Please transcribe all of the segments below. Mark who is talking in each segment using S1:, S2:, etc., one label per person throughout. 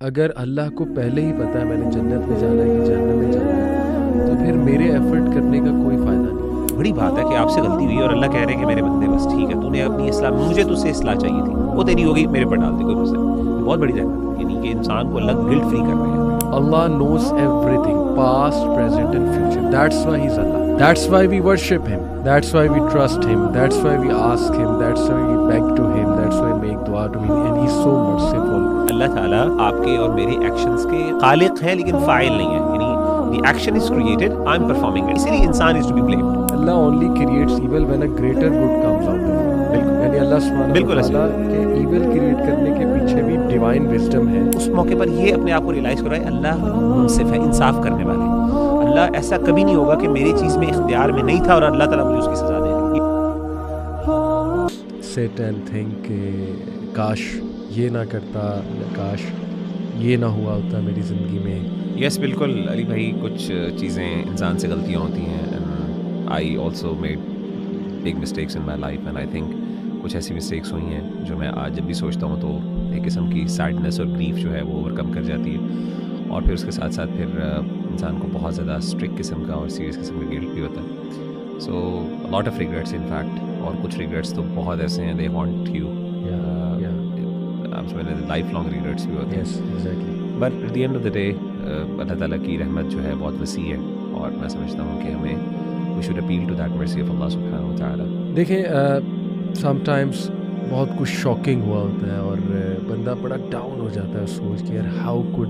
S1: اگر اللہ کو پہلے ہی پتہ ہے میں نے جنت میں جانا ہے کہ جہنم میں جانا ہے تو پھر میرے ایفرٹ کرنے کا کوئی فائدہ نہیں.
S2: بڑی بات ہے کہ آپ سے غلطی ہوئی اور اللہ کہہ رہے ہیں کہ میرے بندے بس ٹھیک ہے تو نے اپنی اصلاح, مجھے تجھ سے اصلاح چاہیے تھی, وہ تیری ہوگی, میرے پر ڈال دے, کوئی مسئلہ نہیں. بہت بڑی رحمت ہے, یعنی کہ انسان کو اللہ گلٹ فری کر رہے ہیں.
S1: Allah knows everything, past, present and future. That's why He's Allah. That's why we worship Him. That's why we trust Him. That's why we ask Him. That's why we beg to Him. That's why we make dua to Him. And He's so merciful.
S2: اللہ تعالیٰ آپ کے اور میرے actions کے خالق ہیں لیکن فاعل نہیں ہے, یعنی the action is created, I'm performing it. اسی لیے انسان is to be blamed.
S1: Allah only creates evil when a greater good comes out of it.
S2: بالکل,
S1: یعنی اللہ سبحانہ وتعالیٰ کے ایول کریٹ کرنے کے پیچھے بھی ڈیوائن وزڈم ہے.
S2: اس موقع پر یہ اپنے آپ کو ریلائز کرائے اللہ منصف ہے, انصاف کرنے والے. اللہ ایسا کبھی نہیں ہوگا کہ میری چیز میں اختیار میں نہیں تھا اور اللہ تعالیٰ مجھے اس کی سزا دے گا.
S1: Sit and think کہ کاش یہ نہ کرتا یا کاش یہ نہ ہوا ہوتا میری زندگی میں.
S2: یس بالکل علی بھائی, کچھ چیزیں انسان سے غلطیاں ہوتی ہیں. I also made big mistakes in my life and I think کچھ ایسی مسٹیکس ہوئی ہیں جو میں آج جب بھی سوچتا ہوں تو ایک قسم کی سیڈنس اور گریف جو ہے وہ اوور کم کر جاتی ہے, اور پھر اس کے ساتھ ساتھ پھر انسان کو بہت زیادہ اسٹرکٹ قسم کا اور سیریس قسم کا گلٹ بھی ہوتا ہے. So lot of regrets in fact, اور کچھ ریگریٹس تو بہت ایسے ہیں they haunt you, life long regrets بھی ہوتے ہیں. But at the end of the day اللہ تعالیٰ کی رحمت جو ہے بہت وسیع ہے, اور میں سمجھتا ہوں کہ ہمیں we should appeal to that mercy of اللہ سبحانہ و تعالیٰ.
S1: دیکھیں سم ٹائمس بہت کچھ شاکنگ ہوا ہوتا ہے اور بندہ بڑا ڈاؤن ہو جاتا ہے سوچ کے, یار how could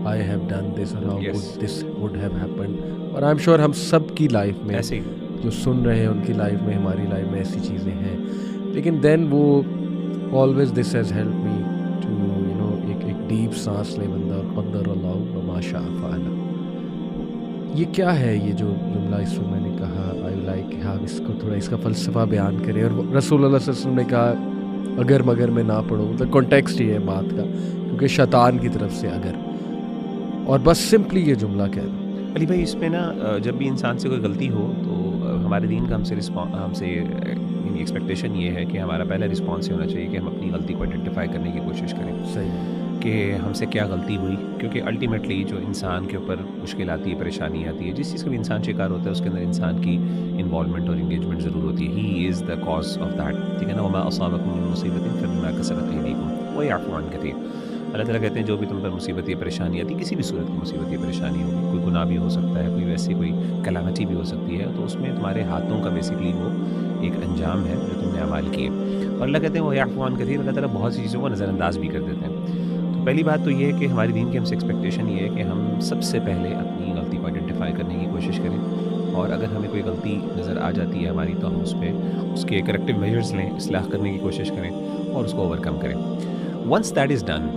S1: I have done this اور how could this would have happen. اور آئی ایم شیور ہم سب کی لائف میں
S2: ایسے
S1: جو سن رہے ہیں ان کی لائف میں, ہماری لائف میں ایسی چیزیں ہیں. لیکن دین وہ always this has help me to you know ایک ڈیپ سانس لے بندہ, اور قدر اللہ وما شاء فعل. یہ کیا ہے یہ جو جملہ اس میں میں نے کہا, آئی لائک ہاں اس کو تھوڑا اس کا فلسفہ بیان کریں. اور رسول اللہ صلی اللہ علیہ وسلم نے کہا اگر مگر میں نہ پڑھوں, تو کانٹیکسٹ یہ ہے بات کا کیونکہ شیطان کی طرف سے اگر, اور بس سمپلی یہ جملہ کہہ رہا ہوں.
S2: علی بھائی اس میں نا جب بھی انسان سے کوئی غلطی ہو تو ہمارے دین کا ہم سے ایکسپیکٹیشن یہ ہے کہ ہمارا پہلا رسپانس یہ ہونا چاہیے کہ ہم اپنی غلطی کو آئیڈینٹیفائی کرنے کی کوشش کریں.
S1: صحیح
S2: کہ ہم سے کیا غلطی ہوئی, کیونکہ الٹیمیٹلی جو انسان کے اوپر مشکل آتی ہے, پریشانی آتی ہے, جس چیز کا بھی انسان شکار ہوتا ہے اس کے اندر انسان کی انوالومنٹ اور انگیجمنٹ ضرور ہوتی ہے. ہی is the cause of that, ٹھیک ہے نا. وما اصابکم من مصیبت فبما کسبت ایدیکم ویعفو عن کثیر. اللہ تعالیٰ کہتے ہیں جو بھی تم پر مصیبت یا پریشانی آتی ہے, کسی بھی صورت کی مصیبت یا پریشانی ہوگی, کوئی گناہ بھی ہو سکتا ہے, کوئی ویسی کوئی کلیمٹی بھی ہو سکتی ہے, تو اس میں تمہارے ہاتھوں کا بیسکلی وہ ایک انجام ہے جو تم نے اعمال کیے. اور اللہ کہتے ہیں وہ یعفو عن کثیر, اللہ تعالیٰ بہت سی چیزوں کو نظر انداز بھی کر دیتے ہیں. تو پہلی بات تو یہ ہے کہ ہماری دین کی ہم سے ایکسپیکٹیشن یہ ہے کہ ہم سب سے پہلے اپنی غلطی کو آئیڈینٹیفائی کرنے کی کوشش کریں, اور اگر ہمیں کوئی غلطی نظر آ جاتی ہے ہماری تو ہم اس پہ اس کے کریکٹیو میجرز لیں, اصلاح کرنے کی کوشش کریں اور اس کو اوور کم کریں. ونس دیٹ از ڈن,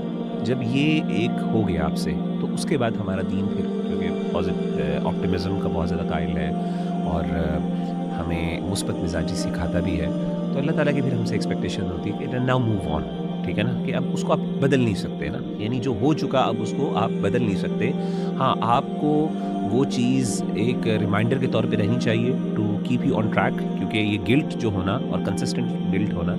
S2: جب یہ ایک ہو گیا آپ سے, تو اس کے بعد ہمارا دین پھر کیونکہ آپٹیمزم کا بہت زیادہ قائل ہے اور ہمیں مثبت مزاجی سکھاتا بھی ہے, تو اللہ تعالیٰ کی پھر ہم سے ایکسپیکٹیشن ہوتی ہے کہ ناؤ موو آن, ٹھیک ہے نا, کہ اب اس کو آپ بدل نہیں سکتے نا, یعنی جو ہو چکا اب اس کو آپ بدل نہیں سکتے. ہاں آپ کو وہ چیز ایک ریمائنڈر کے طور پہ رہنی چاہیے to keep you on track, کیونکہ یہ گلٹ جو ہونا اور کنسسٹنٹ گلٹ ہونا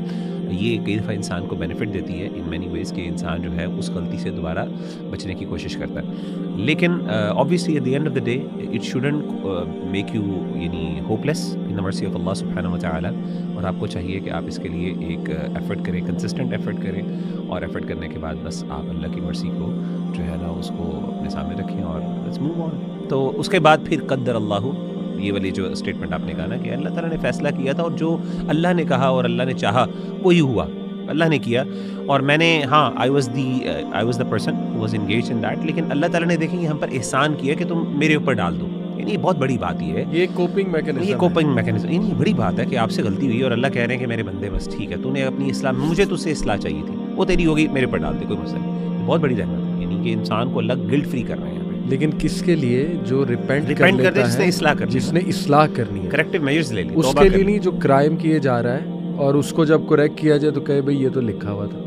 S2: یہ کئی دفعہ انسان کو بینیفٹ دیتی ہے ان مینی ویز, کہ انسان جو ہے اس غلطی سے دوبارہ بچنے کی کوشش کرتا ہے. لیکن obviously at the end of the day it shouldn't make you یعنی hopeless in the mercy of Allah سبحانہ و تعالیٰ, اور آپ کو چاہیے کہ آپ اس کے لیے ایک ایفرٹ کریں, کنسسٹنٹ ایفرٹ کریں, اور ایفرٹ کرنے کے بعد بس آپ اللہ کی مرسی کو جو ہے نا اس کو اپنے سامنے رکھیں اور let's move on. تو اس کے بعد پھر قدر اللہ, یہ والی جو اسٹیٹمنٹ آپ نے کہا نا کہ اللہ تعالیٰ نے فیصلہ کیا تھا اور جو اللہ نے کہا اور اللہ نے چاہا وہی ہوا, اللہ نے کیا, اور میں نے ہاں I was the person who was engaged in that, لیکن اللہ تعالیٰ نے دیکھیں ہم پر احسان کیا کہ تم میرے اوپر ڈال دو. یعنی یہ بہت بڑی بات یہ ہے,
S1: یہ کوپنگ میکینزم,
S2: یعنی بڑی بات ہے کہ آپ سے غلطی ہوئی اور اللہ کہہ رہے ہیں کہ میرے بندے بس ٹھیک ہے, تو نے اپنی اصلاح, مجھے تجھ سے اصلاح چاہیے تھی, وہ تیری ہوگی, میرے پر ڈال دے, کوئی مسئلہ نہیں. بہت بڑی رحمت ہے, یعنی کہ انسان کو اللہ گلٹ فری کر رہے ہیں.
S1: لیکن کس کے لیے؟ جو ریپینٹ کر لیتا ہے, جس نے اصلاح کرنی ہے,
S2: کریکٹیو میجرز لے لی,
S1: اس کے لیے نہیں جو کرائم کیے جا رہا ہے اور اس کو جب کریکٹ کیا جائے تو کہے بھائی یہ تو لکھا ہوا تھا,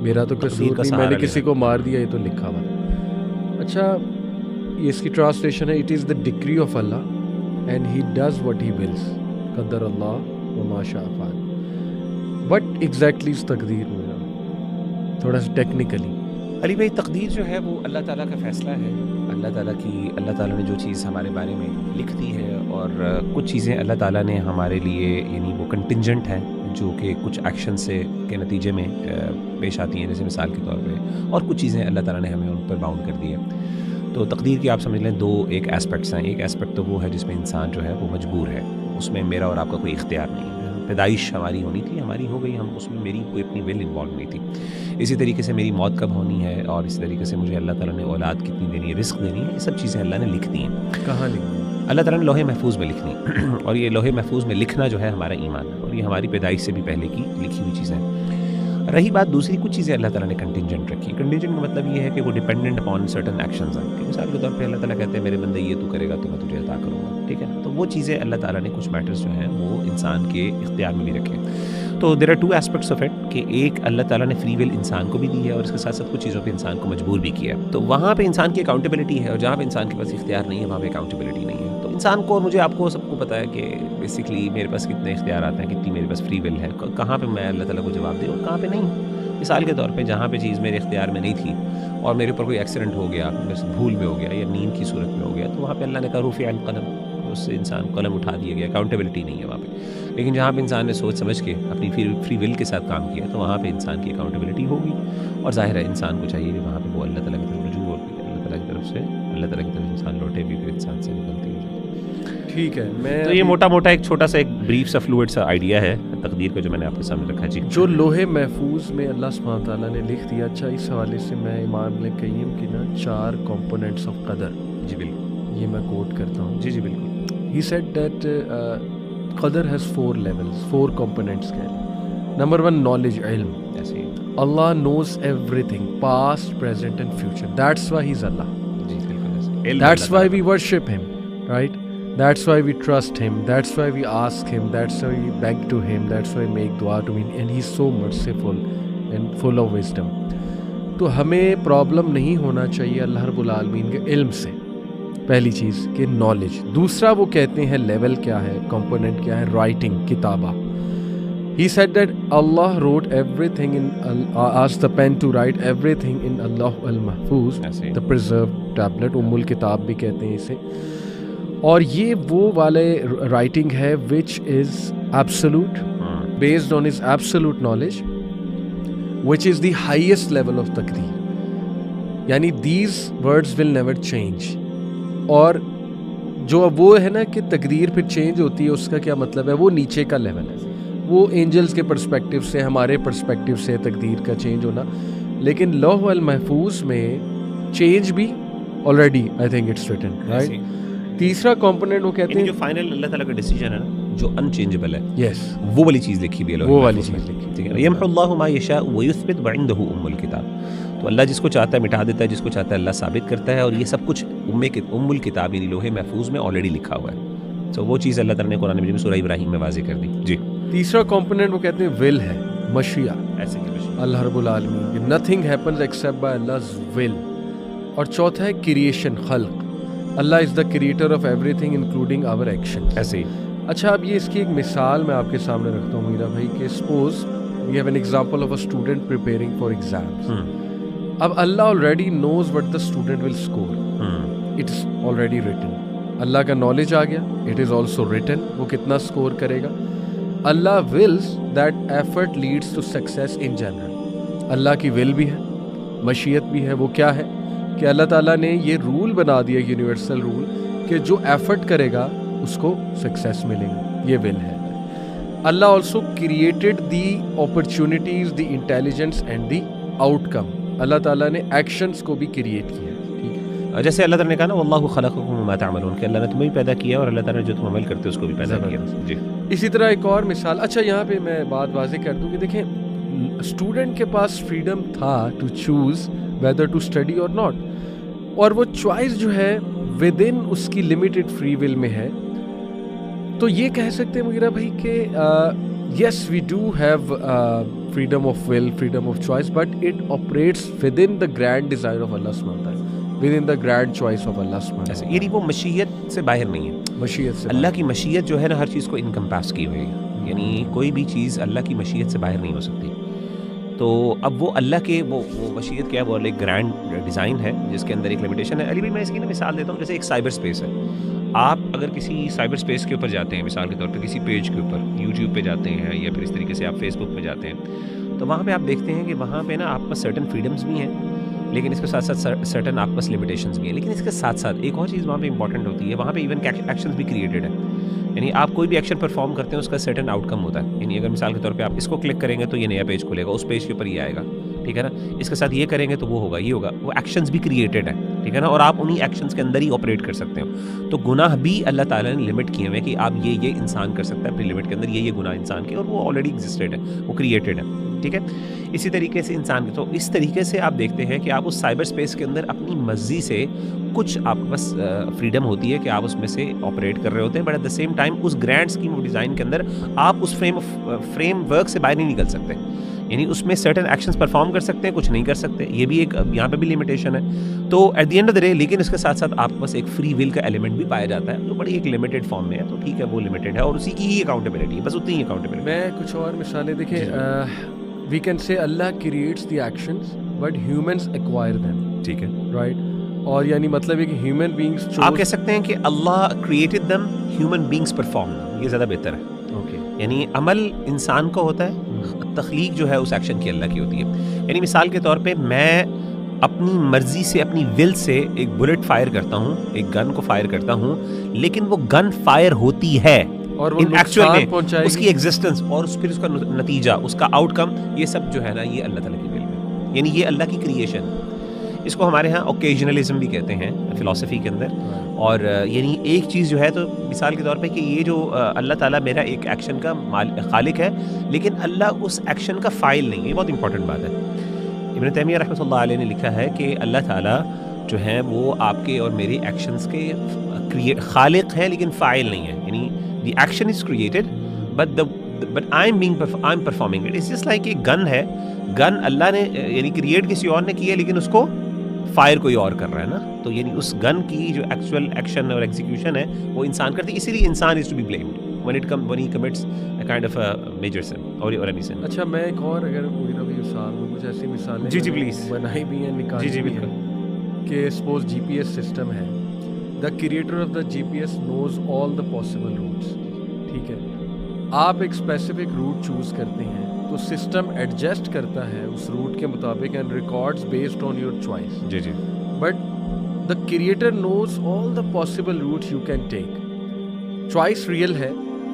S1: میرا تو قصور نہیں, میں نے کسی کو مار دیا, یہ تو لکھا ہوا تھا. اچھا یہ اس کی ٹرانسلیشن ہے, it is the ڈکری of Allah and he does what he whales, قدر اللہ وما شاء فعل. بٹ ایگزیکٹلی اس تقدیر میں تھوڑا سا ٹیکنیکلی
S2: علی بھائی تقدیر جو ہے وہ اللہ تعالیٰ کا فیصلہ ہے. اللہ تعالیٰ نے جو چیز ہمارے بارے میں لکھ دی ہے, اور کچھ چیزیں اللہ تعالیٰ نے ہمارے لیے یعنی وہ کنٹنجنٹ ہیں جو کہ کچھ ایکشن سے کے نتیجے میں پیش آتی ہیں, جیسے مثال کے طور پہ, اور کچھ چیزیں اللہ تعالیٰ نے ہمیں ان پر باؤنڈ کر دی ہے. تو تقدیر کی آپ سمجھ لیں دو ایک ایسپیکٹس ہیں. ایک ایسپیکٹ تو وہ ہے جس میں انسان جو ہے وہ مجبور ہے, اس میں میرا اور آپ کا کوئی اختیار نہیں ہے. پیدائش ہماری ہونی تھی, ہماری ہو گئی, ہم اس میں میری کوئی اپنی ول انوالو نہیں تھی. اسی طریقے سے میری موت کب ہونی ہے, اور اسی طریقے سے مجھے اللہ تعالیٰ نے اولاد کتنی دینی ہے, رزق دینی ہے, یہ سب چیزیں اللہ نے لکھ دی ہیں.
S1: کہاں لکھی؟
S2: اللہ تعالیٰ نے لوح محفوظ میں لکھنی. اور یہ لوح محفوظ میں لکھنا جو ہے ہمارا ایمان ہے, اور یہ ہماری پیدائش سے بھی پہلے کی لکھی ہوئی چیزیں ہیں. رہی بات دوسری, کچھ چیزیں اللہ تعالیٰ نے کنٹینجنٹ رکھی. کنٹینجنٹ کا مطلب یہ ہے کہ وہ ڈیپینڈنٹ اپون سرٹن ایکشنز ہیں. کہ مثال کے طور پہ اللہ تعالیٰ کہتے ہیں میرے بندے یہ تو کرے گا تو میں تجھے عطا کروں گا, ٹھیک ہے. تو وہ چیزیں اللہ تعالیٰ نے کچھ میٹرز جو ہیں وہ انسان کے اختیار میں بھی رکھے. تو there are two aspects of it, کہ ایک اللہ تعالیٰ نے فری ول انسان کو بھی دی ہے, اور اس کے ساتھ ساتھ کچھ چیزوں پہ انسان کو مجبور بھی کیا ہے. تو وہاں پہ انسان کی اکاؤنٹیبلٹی ہے, اور جہاں پہ انسان کے پاس اختیار نہیں ہے وہاں پہ اکاؤنٹیبلٹی نہیں ہے. تو انسان کو اور مجھے آپ کو سب کو پتہ ہے کہ بیسکلی میرے پاس کتنے اختیارات ہیں, کتنی میرے پاس فری ول ہے, کہاں پہ میں اللہ تعالیٰ کو جواب دوں اور کہاں پہ نہیں. مثال کے طور پہ جہاں پہ چیز میرے اختیار میں نہیں تھی اور میرے اوپر کوئی ایکسیڈنٹ ہو گیا, بھول میں ہو گیا یا نیند کی صورت میں ہو گیا, تو وہاں پہ اللہ نے کہا رفع القلم, اس سے انسان قلم اٹھا دیا گیا, اکاؤنٹیبلٹی نہیں ہے وہاں پہ. لیکن جہاں پہ انسان نے سوچ سمجھ کے اپنی فری ول کے ساتھ کام کیا تو وہاں پہ انسان کی اکاؤنٹیبلٹی ہوگی. اور ظاہر ہے انسان کو چاہیے کہ وہاں پہ وہ اللہ تعالیٰ کی طرف رجوع ہو, اللہ تعالیٰ کی طرف سے اللہ تعالیٰ کی طرف انسان لوٹے بھی, پھر انسان سے غلطی ہو جائے.
S1: ٹھیک ہے, میں
S2: تو یہ موٹا موٹا ایک چھوٹا سا ایک بریف سا فلوئڈ سا آئیڈیا ہے تقدیر کا جو میں نے آپ کے سامنے رکھا. جی,
S1: جو لوح محفوظ میں اللہ سبحانہ تعالیٰ نے لکھ دیا. اچھا, اس حوالے سے میں امام ابن قیم کی نا 4 کمپوننٹس آف قدر,
S2: جی بالکل,
S1: یہ میں کوٹ کرتا ہوں.
S2: جی بالکل.
S1: He said that قدر has 4 levels, 4 components کے. Number 1, knowledge, علم.
S2: ایسے
S1: Allah knows everything, past, present and future. That's why he's Allah.
S2: جی بالکل.
S1: That's why we worship him, right? That's why we trust him. That's why we ask him. That's why we beg to him. That's why we make dua to him. And he's so merciful and full of wisdom. تو ہمیں problem نہیں ہونا چاہیے اللہ رب العالمین کے علم سے. پہلی چیز کہ نالج. دوسرا وہ کہتے ہیں لیول کیا ہے, کمپوننٹ کیا ہے, رائٹنگ, کتابہ. He said that Allah wrote everything in, asked the pen to write everything in Allah al-Mahfuz, the preserved tablet. الکتاب بھی کہتے ہیں اسے. اور یہ وہ والے رائٹنگ ہے which is absolute, based on his absolute knowledge, which is the highest level of تقدیر. یعنی these words will never change. اور جو وہ ہے نا کہ تقدیر پھر چینج ہوتی ہے, اس کا کیا مطلب ہے, وہ نیچے کا لیول ہے. وہ اینجلز کے پرسپیکٹیو سے, ہمارے پرسپیکٹیو سے تقدیر کا چینج ہونا. لیکن لوح المحفوظ میں چینج بھی already I think it's written, right. تیسرا کمپوننٹ وہ کہتے ہیں
S2: جو فائنل اللہ تعالیٰ کا ڈیسیجن ہے نا, جو انچینجبل ہے,
S1: یس,
S2: وہ والی چیز لکھی بھی ہے,
S1: وہ والی چیز لکھی.
S2: ٹھیک ہے. یمحو اللہ ما یشاء ویثبت وعندہ الکتاب. تو اللہ جس کو چاہتا ہے مٹا دیتا ہے, جس کو چاہتا ہے اللہ ثابت کرتا ہے, اور یہ سب کچھ الکتاب یعنی لوح محفوظ میں آلریڈی لکھا ہوا ہے. تو وہ چیز اللہ تعالیٰ نے قرآن مجید میں سورہ ابراہیم میں واضح کر دی. جی,
S1: تیسرا کمپوننٹ وہ کہتے ہیں ول ہے, مشیہ.
S2: ایسے
S1: اللہ رب العالمین, nothing happens except by Allah's will. اور چوتھا ہے کریشن, خلق. اللہ is the creator of everything including our action.
S2: ایسے ہی.
S1: اچھا, اب یہ اس کی ایک مثال میں آپ کے سامنے رکھتا ہوں میرا بھائی, کہ suppose we have an example of a student preparing for exams. اب اللہ already knows what the student will score, it is already written. اللہ کا نالج آ گیا, اٹ از آلسو ریٹن, وہ کتنا اسکور کرے گا. اللہ wills that effort leads to success in general. اللہ کی will بھی ہے, مشیت بھی ہے. وہ کیا ہے کہ اللہ تعالیٰ نے یہ رول بنا دیا, یونیورسل رول, کہ جو ایفرٹ کرے گا اس کو سکسیس ملے گی. یہ will ہے. اللہ also created the opportunities, the intelligence and the outcome. اللہ تعالیٰ نے ایکشنز کو بھی کریٹ کیا.
S2: جیسے اللہ تعالیٰ نے کہا نا واللہ خلقکم وما تعملون, کہ اللہ نے تمہیں بھی پیدا کیا اور اللہ تعالیٰ نے جو تم عمل کرتے ہو اس کو بھی پیدا کیا. جی,
S1: اسی طرح ایک اور مثال. اچھا, یہاں پہ میں بات واضح کر دوں کہ دیکھیں, اسٹوڈنٹ کے پاس فریڈم تھا to choose whether to study اور ناٹ, اور وہ چوائس جو ہے ود ان اس کی لمیٹڈ فری ول میں ہے. تو یہ کہہ سکتے ہیں مغیرہ بھائی کہ yes we do have freedom of will, freedom of choice, but it operates within the grand desire of Allah subhanahu wa ta'ala, within the grand choice of Allah subhanahu wa ta'ala.
S2: یعنی وہ مشیت سے باہر نہیں ہے.
S1: مشیت سے
S2: اللہ کی مشیت جو ہے نا ہر چیز کو انکمپاس کی ہوئی ہے. یعنی کوئی بھی چیز اللہ کی مشیت سے باہر نہیں ہو سکتی. تو اب وہ اللہ کے وہ مشیت کیا ہے، وہ ایک گرینڈ ڈیزائن ہے جس کے اندر ایک لمیٹیشن ہے. علی بھائی میں اس کی نا مثال دیتا ہوں، جیسے ایک سائبر اسپیس ہے. آپ اگر کسی سائبر اسپیس کے اوپر جاتے ہیں، مثال کے طور پہ کسی پیج کے اوپر یوٹیوب پہ جاتے ہیں یا پھر اس طریقے سے آپ فیس بک پہ جاتے ہیں، تو وہاں پہ آپ دیکھتے ہیں کہ وہاں پہ نا آپ پاس سرٹن فریڈمز بھی ہیں، لیکن اس کے ساتھ ساتھ سرٹن آپ پاس لمیٹیشنز بھی ہیں. لیکن اس کے ساتھ ساتھ ایک اور چیز وہاں پہ امپورٹنٹ ہوتی ہے، وہاں پہ ایون ایکشنز بھی کریٹڈ ہیں. یعنی آپ کوئی بھی ایکشن پرفارم کرتے ہیں اس کا سرٹن آؤٹ کم ہوتا ہے. یعنی اگر مثال کے طور پہ آپ اس کو کلک کریں گے تو یہ نیا پیج کھلے گا، اس پیج کے اوپر یہ آئے گا، ٹھیک ہے نا. اس کے ساتھ یہ کریں گے تو وہ ہوگا، یہ ہوگا. وہ ایکشنز بھی کریٹڈ ہیں، ٹھیک ہے نا، اور آپ انہی ایکشنز کے اندر ہی آپریٹ کر سکتے ہو. تو گناہ بھی اللہ تعالیٰ نے لمٹ کیے ہوئے کہ آپ یہ انسان کر سکتا ہے اپنی لمٹ کے اندر، یہ گناہ انسان کے، اور وہ آلریڈی ایگزسٹڈ ہے، وہ کریٹڈ ہے، ٹھیک ہے. اسی طریقے سے انسان کے، تو اس طریقے سے آپ دیکھتے ہیں کہ آپ اس سائبر اسپیس کے اندر اپنی مرضی سے کچھ آپ کے پاس فریڈم ہوتی ہے کہ آپ اس میں سے آپریٹ کر رہے ہوتے ہیں، but at the same time اس گرینڈ اسکیم آف ڈیزائن کے اندر آپ اس فریم ورک سے باہر نہیں نکل سکتے. یعنی اس میں سرٹن ایکشنز پرفارم کر سکتے ہیں، کچھ نہیں کر سکتے. یہ بھی ایک یہاں پہ بھی لمیٹیشن ہے. تو at the end of the day لیکن اس کے ساتھ ساتھ آپ کے پاس ایک فری ول کا ایلیمنٹ بھی پایا جاتا ہے جو بڑی ایک لمیٹیڈ فارم میں ہے. تو ٹھیک ہے وہ لمیٹیڈ ہے اور اسی کی ہی اکاؤنٹیبلٹی ہے، بس اتنی ہی اکاؤنٹیبلٹی.
S1: میں کچھ اور مثالیں دیکھیں، we can say Allah creates the actions but humans acquire them,
S2: ٹھیک ہے،
S1: رائٹ. اور یعنی مطلب ہے کہ ہیومن بینگس
S2: آپ کہہ سکتے ہیں کہ اللہ کریٹڈ دم، ہیومن بینگس پرفارم دم، یہ زیادہ بہتر ہے.
S1: اوکے،
S2: یعنی عمل انسان کا ہوتا ہے، تخلیق جو ہے اس ایکشن کی اللہ کی ہوتی ہے. یعنی مثال کے طور پہ میں اپنی مرضی سے، اپنی ول سے ایک بلٹ فائر کرتا ہوں، ایک گن کو فائر کرتا ہوں، لیکن وہ گن فائر ہوتی ہے
S1: اور وہ
S2: ان ایکچوئل میں
S1: پہنچائے
S2: اس کی ایگزسٹنس اور پھر اس کا نتیجہ، اس کا آؤٹ کم، یہ سب جو ہے نا یہ اللہ تعالیٰ کی ول میں، یعنی یہ اللہ کی کریشن. اس کو ہمارے ہاں اوکیجنلزم بھی کہتے ہیں فلاسفی کے اندر. اور یعنی ایک چیز جو ہے، تو مثال کے طور پہ کہ یہ جو اللہ تعالیٰ میرا ایک ایکشن کا خالق ہے لیکن اللہ اس ایکشن کا فاعل نہیں ہے. یہ بہت امپورٹنٹ بات ہے. ابن تیمیہ رحمۃ اللہ علیہ نے لکھا ہے کہ اللہ تعالیٰ جو ہے وہ آپ کے اور میرے ایکشنز کے خالق ہیں لیکن فاعل نہیں ہے. یعنی the action is created but I am performing it. It's just like ایک گن ہے، گن اللہ نے یعنی کریٹ کسی اور نے کی ہے لیکن اس کو فائر کوئی اور کر رہا ہے نا. تو یعنی اس گن کی جو ایکچوئل ایکشن اور ایگزیکیوشن ہے وہ انسان کرتی ہے. اسی لیے انسان is to be blamed when he commits a kind of a major sin or any sin.
S1: اچھا میں ایک اور اگر کوئی نہ بھی مثال دوں، کچھ ایسی مثالیں
S2: جی پلیز
S1: بنائی بھی ہیں، نکالی
S2: جی
S1: بھی ہیں کہ suppose G P S system ہے، the creator of the G P S knows all the possible routes, ٹھیک ہے. آپ ایک اسپیسیفک روٹ چوز کرتے ہیں تو سسٹم ایڈجسٹ کرتا ہے اس روٹ کے مطابق and records based on your choice.
S2: جی جی.
S1: But the creator knows all the possible route you can take. Choice real ہے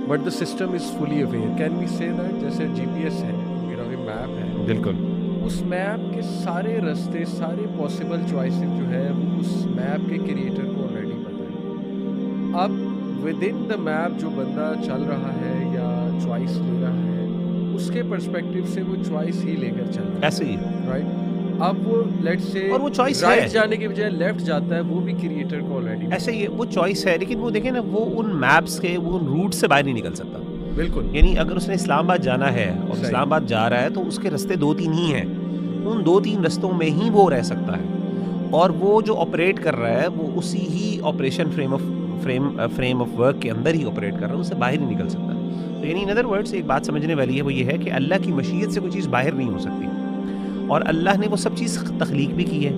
S1: but the system is fully aware. Can we say that جیسے جی P S ہے، میرا بھی map ہے،
S2: بالکل
S1: اس map کے سارے راستے، سارے پاسبل چوائسز جو ہے وہ اس میپ کے کریٹر کو آلریڈی پتہ ہے. اب ود ان دا میپ جو بندہ چل رہا ہے یا چوائس لے رہا ہے، اس کے پرسپیکٹیو سے وہ چوائس ہی لے کر چل رہا ہے،
S2: ایسے ہی
S1: رائٹ. اب وہ لیٹ سے
S2: اور وہ چوائس ہے،
S1: رائٹ جانے کے بجائے لیفٹ جاتا ہے، وہ بھی کریٹر کو آلریڈی
S2: ایسے ہی وہ چوائس ہے. لیکن وہ دیکھیں نا، وہ ان میپس کے، وہ ان روٹ سے باہر نہیں نکل سکتا.
S1: بالکل.
S2: یعنی اگر اس نے اسلام آباد جانا ہے اور
S1: صحیح.
S2: اسلام آباد جا رہا ہے تو اس کے رستے 2-3 ہی ہیں، ان 2-3 رستوں میں ہی وہ رہ سکتا ہے. اور وہ جو آپریٹ کر رہا ہے وہ اسی ہی آپریشن فریم آف ورک کے اندر ہی آپریٹ کر رہا ہے، اس سے باہر نہیں نکل سکتا. تو یعنی ان ادر ورڈس ایک بات سمجھنے والی ہے، وہ یہ ہے کہ اللہ کی مشیت سے کوئی چیز باہر نہیں ہو سکتی، اور اللہ نے وہ سب چیز تخلیق بھی کی ہے،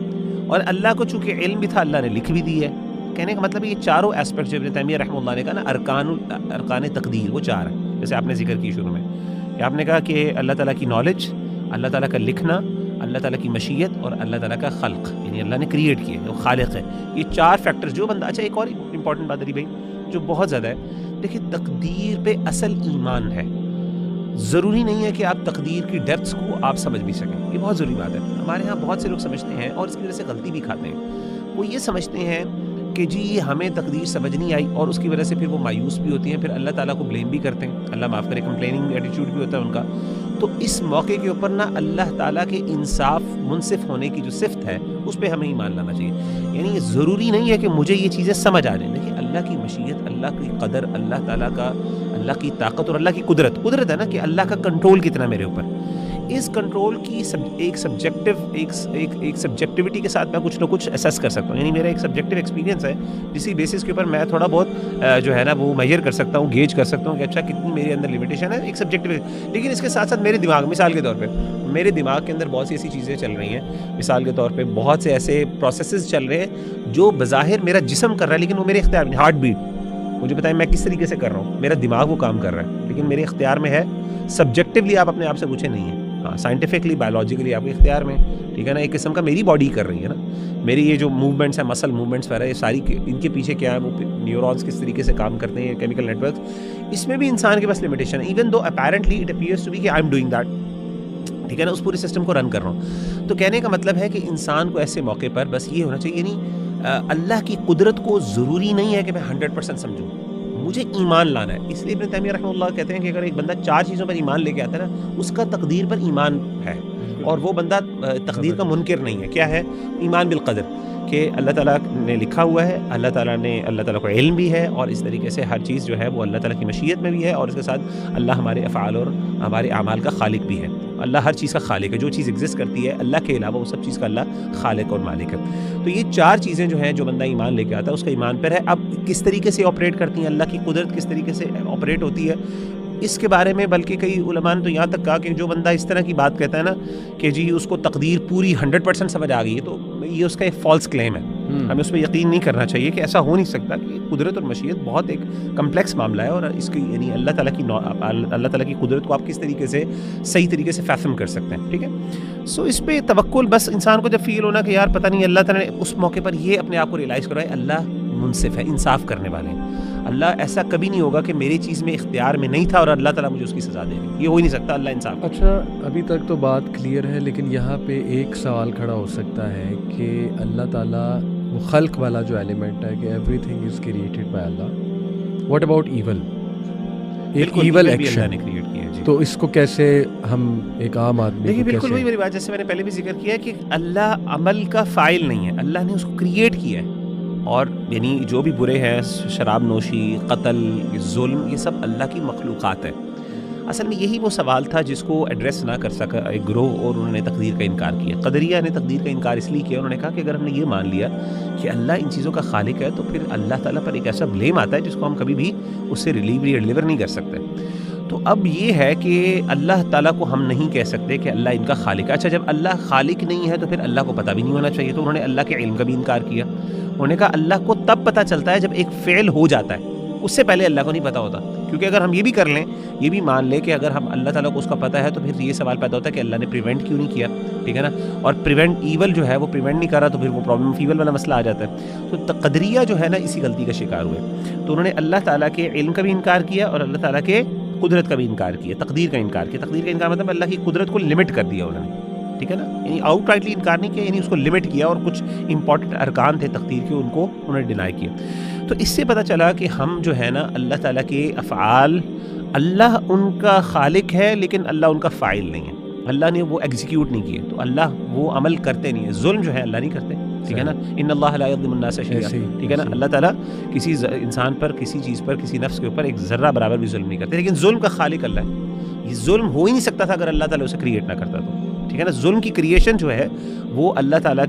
S2: اور اللہ کو چونکہ علم بھی تھا اللہ نے لکھ بھی دی ہے. کہنے کا مطلب یہ چاروں ایسپیکٹ جو ابن تیمیہ رحمہ اللہ نے کہا نا، ارکان تقدیر، وہ 4 ہیں. جیسے آپ نے ذکر کی شروع میں کہ آپ نے کہا کہ اللہ تعالیٰ کی نالج، اللہ تعالیٰ کا لکھنا، اللہ تعالیٰ کی مشیت اور اللہ تعالیٰ کا خلق، یعنی اللہ نے کریٹ کیا ہے، وہ خالق ہے. یہ 4 فیکٹرز جو بندہ. اچھا ایک اور امپورٹنٹ بات علی بھائی جو بہت زیادہ ہے، دیکھیے تقدیر پہ اصل ایمان ہے. ضروری نہیں ہے کہ آپ تقدیر کی ڈیپتھس کو آپ سمجھ بھی سکیں، یہ بہت ضروری بات ہے. ہمارے ہاں بہت سے لوگ سمجھتے ہیں اور اس کی وجہ سے غلطی بھی کھاتے ہیں. وہ یہ سمجھتے ہیں کہ جی ہمیں تقدیر سمجھ نہیں آئی، اور اس کی وجہ سے پھر وہ مایوس بھی ہوتی ہیں، پھر اللہ تعالیٰ کو بلیم بھی کرتے ہیں. اللہ معاف کرے، کمپلیننگ ایٹیٹیوڈ بھی ہوتا ہے ان کا. تو اس موقع کے اوپر نا اللہ تعالیٰ کے انصاف، منصف ہونے کی جو صفت ہے اس پہ ہمیں ایمان لانا چاہیے. یعنی ضروری نہیں ہے کہ مجھے یہ چیزیں سمجھ آ جائیں. دیکھیے اللہ کی مشیت، اللہ کی قدر، اللہ تعالیٰ کا، اللہ کی طاقت اور اللہ کی قدرت ہے نا کہ اللہ کا کنٹرول کتنا میرے اوپر. اس کنٹرول کی ایک سبجیکٹیوٹی کے ساتھ میں کچھ نہ کچھ اسیس کر سکتا ہوں. یعنی میرا ایک سبجیکٹیو ایکسپیرینس ہے جس بیسس کے اوپر میں تھوڑا بہت جو ہے نا وہ میجر کر سکتا ہوں, گیج کر سکتا ہوں کہ اچھا کتنی میرے اندر لمیٹیشن ہے, ایک سبجیکٹیو. لیکن اس کے ساتھ ساتھ میرے دماغ, مثال کے طور پہ میرے دماغ کے اندر بہت سی ایسی چیزیں چل رہی ہیں, مثال کے طور پہ بہت سے ایسے پروسیسز چل رہے ہیں جو بظاہر میرا جسم کر رہا ہے لیکن وہ میرے اختیار میں. ہارٹ بیٹ مجھے بتائیں میں کس طریقے سے کر رہا ہوں, میرا دماغ وہ کام کر رہا ہے لیکن میرے اختیار میں ہے. سبجیکٹیولی آپ اپنے آپ سے پوچھیں نہیں ہے, ہاں سائنٹیفکلی بایولوجیکلی آپ کے اختیار میں, ٹھیک ہے نا. ایک قسم کا میری باڈی کر رہی ہے نا, میری یہ جو موومنٹس ہیں, مسل موومنٹس وغیرہ, یہ ساری ان کے پیچھے کیا ہے, وہ نیورونس کس طریقے سے کام کرتے ہیں, کیمیکل نیٹ ورک, اس میں بھی انسان کے پاس لمیٹیشن ہے. Even though apparently it appears to be کہ آئی ایم ڈوئنگ دیٹ, ٹھیک ہے نا, اس پورے سسٹم کو رن کر رہا ہوں. تو کہنے کا مطلب ہے کہ انسان کو ایسے موقع پر بس یہ ہونا چاہیے, یعنی اللہ کی قدرت کو ضروری نہیں ہے کہ میں 100% سمجھوں, مجھے ایمان لانا ہے. اس لیے ابن تیمیہ رحمہ اللہ کہتے ہیں کہ اگر ایک بندہ 4 چیزوں پر ایمان لے کے آتا ہے نا, اس کا تقدیر پر ایمان ہے, اور وہ بندہ تقدیر کا منکر نہیں ہے. کیا ہے ایمان بالقدر, کہ اللہ تعالیٰ نے لکھا ہوا ہے, اللہ تعالیٰ کو علم بھی ہے, اور اس طریقے سے ہر چیز جو ہے وہ اللہ تعالیٰ کی مشیت میں بھی ہے, اور اس کے ساتھ اللہ ہمارے افعال اور ہمارے اعمال کا خالق بھی ہے. اللہ ہر چیز کا خالق ہے, جو چیز ایگزسٹ کرتی ہے اللہ کے علاوہ وہ سب چیز کا اللہ خالق اور مالک ہے. تو یہ 4 چیزیں جو ہیں جو بندہ ایمان لے کے آتا ہے اس کا ایمان پر ہے. اب کس طریقے سے آپریٹ کرتی ہیں, اللہ کی قدرت کس طریقے سے آپریٹ ہوتی ہے, اس کے بارے میں بلکہ کئی علماء نے تو یہاں تک کہا کہ جو بندہ اس طرح کی بات کہتا ہے نا کہ جی اس کو تقدیر پوری 100% سمجھ آ گئی ہے, تو یہ اس کا ایک فالس کلیم ہے. ہمیں اس پہ یقین نہیں کرنا چاہیے کہ ایسا ہو نہیں سکتا, کہ قدرت اور مشیت بہت ایک کمپلیکس معاملہ ہے, اور اس کی یعنی اللہ تعالیٰ کی قدرت کو آپ کس طریقے سے صحیح طریقے سے فہم کر سکتے ہیں, ٹھیک ہے. سو اس پہ توکل, بس انسان کو جب فیل ہونا کہ یار پتہ نہیں, اللہ تعالیٰ نے اس موقع پر یہ اپنے آپ کو ریئلائز کروایا, اللہ منصف ہے, انصاف کرنے والے ہیں. اللہ ایسا کبھی نہیں ہوگا کہ میری چیز میں اختیار میں نہیں تھا اور اللہ تعالیٰ مجھے اس کی سزا دے رہی, یہ ہو ہی نہیں سکتا. اللہ انصاف.
S1: اچھا ابھی تک تو بات کلیئر ہے, لیکن یہاں پہ ایک سوال کھڑا ہو سکتا ہے کہ اللہ تعالیٰ وہ خلق والا جو ایلیمنٹ ہے کہ everything is created by Allah, what about evil, ایک ایول ایکشن
S2: نے کریٹ کیا ہے,
S1: تو اس کو کیسے ہم ایک عام آدمی
S2: دیکھیے بالکل وہی میری بات, جیسے میں نے پہلے بھی ذکر کیا ہے کہ اللہ عمل کا فاعل نہیں ہے, اللہ نے اس کو کریٹ کیا ہے. اور یعنی جو بھی برے ہیں, شراب نوشی, قتل, ظلم, یہ سب اللہ کی مخلوقات ہے. اصل میں یہی وہ سوال تھا جس کو ایڈریس نہ کر سکا ایک گروہ, اور انہوں نے تقدیر کا انکار کیا. قدریہ نے تقدیر کا انکار اس لیے کیا, انہوں نے کہا کہ اگر ہم نے یہ مان لیا کہ اللہ ان چیزوں کا خالق ہے, تو پھر اللہ تعالیٰ پر ایک ایسا بلیم آتا ہے جس کو ہم کبھی بھی اس سے ڈلیور نہیں کر سکتے. تو اب یہ ہے کہ اللہ تعالیٰ کو ہم نہیں کہہ سکتے کہ اللہ ان کا خالق ہے. اچھا جب اللہ خالق نہیں ہے تو پھر اللہ کو پتہ بھی نہیں ہونا چاہیے, تو انہوں نے اللہ کے علم کا بھی انکار کیا. انہوں نے کہا اللہ کو تب پتہ چلتا ہے جب ایک فعل ہو جاتا ہے, اس سے پہلے اللہ کو نہیں پتہ ہوتا. کیونکہ اگر ہم یہ بھی کر لیں, یہ بھی مان لیں کہ اگر ہم اللہ تعالیٰ کو اس کا پتہ ہے, تو پھر یہ سوال پیدا ہوتا ہے کہ اللہ نے پریونٹ کیوں نہیں کیا, ٹھیک ہے نا. اور پریونٹ ایول جو ہے وہ پریونٹ نہیں کر رہا, تو پھر وہ پرابلم ایول والا مسئلہ آ جاتا ہے. تو قدریہ جو ہے نا اسی غلطی کا شکار ہوئے. تو انہوں نے اللہ تعالیٰ کے علم کا بھی انکار کیا اور اللہ تعالیٰ کے قدرت کا بھی انکار کیا, تقدیر کا انکار کیا. تقدیر کا انکار مطلب اللہ کی قدرت کو لمٹ کر دیا انہوں نے, ٹھیک ہے نا. یعنی آؤٹ رائٹلی انکار نہیں کیا, یعنی اس کو لمٹ کیا, اور کچھ امپورٹنٹ ارکان تھے تقدیر کے ان کو انہوں نے ڈینائی کیا. تو اس سے پتہ چلا کہ ہم جو ہے نا اللہ تعالیٰ کے افعال, اللہ ان کا خالق ہے لیکن اللہ ان کا فاعل نہیں ہے, اللہ نے وہ ایگزیکیوٹ نہیں کیے, تو اللہ وہ عمل کرتے نہیں ہے. ظلم جو ہے اللہ نہیں کرتے, ٹھیک ہے نا. ان اللہ لا یظلم الناس شیئا, ٹھیک ہے نا. اللہ تعالیٰ کسی انسان پر, کسی چیز پر, کسی نفس کے اوپر ایک ذرہ برابر بھی ظلم نہیں کرتے, لیکن ظلم کا خالق اللہ ہے. یہ ظلم ہو ہی نہیں سکتا تھا اگر اللہ تعالیٰ اسے کریٹ نہ کرتا تو, ٹھیک ہے نا. ظلم کی کریشن جو ہے وہ اللہ تعالیٰ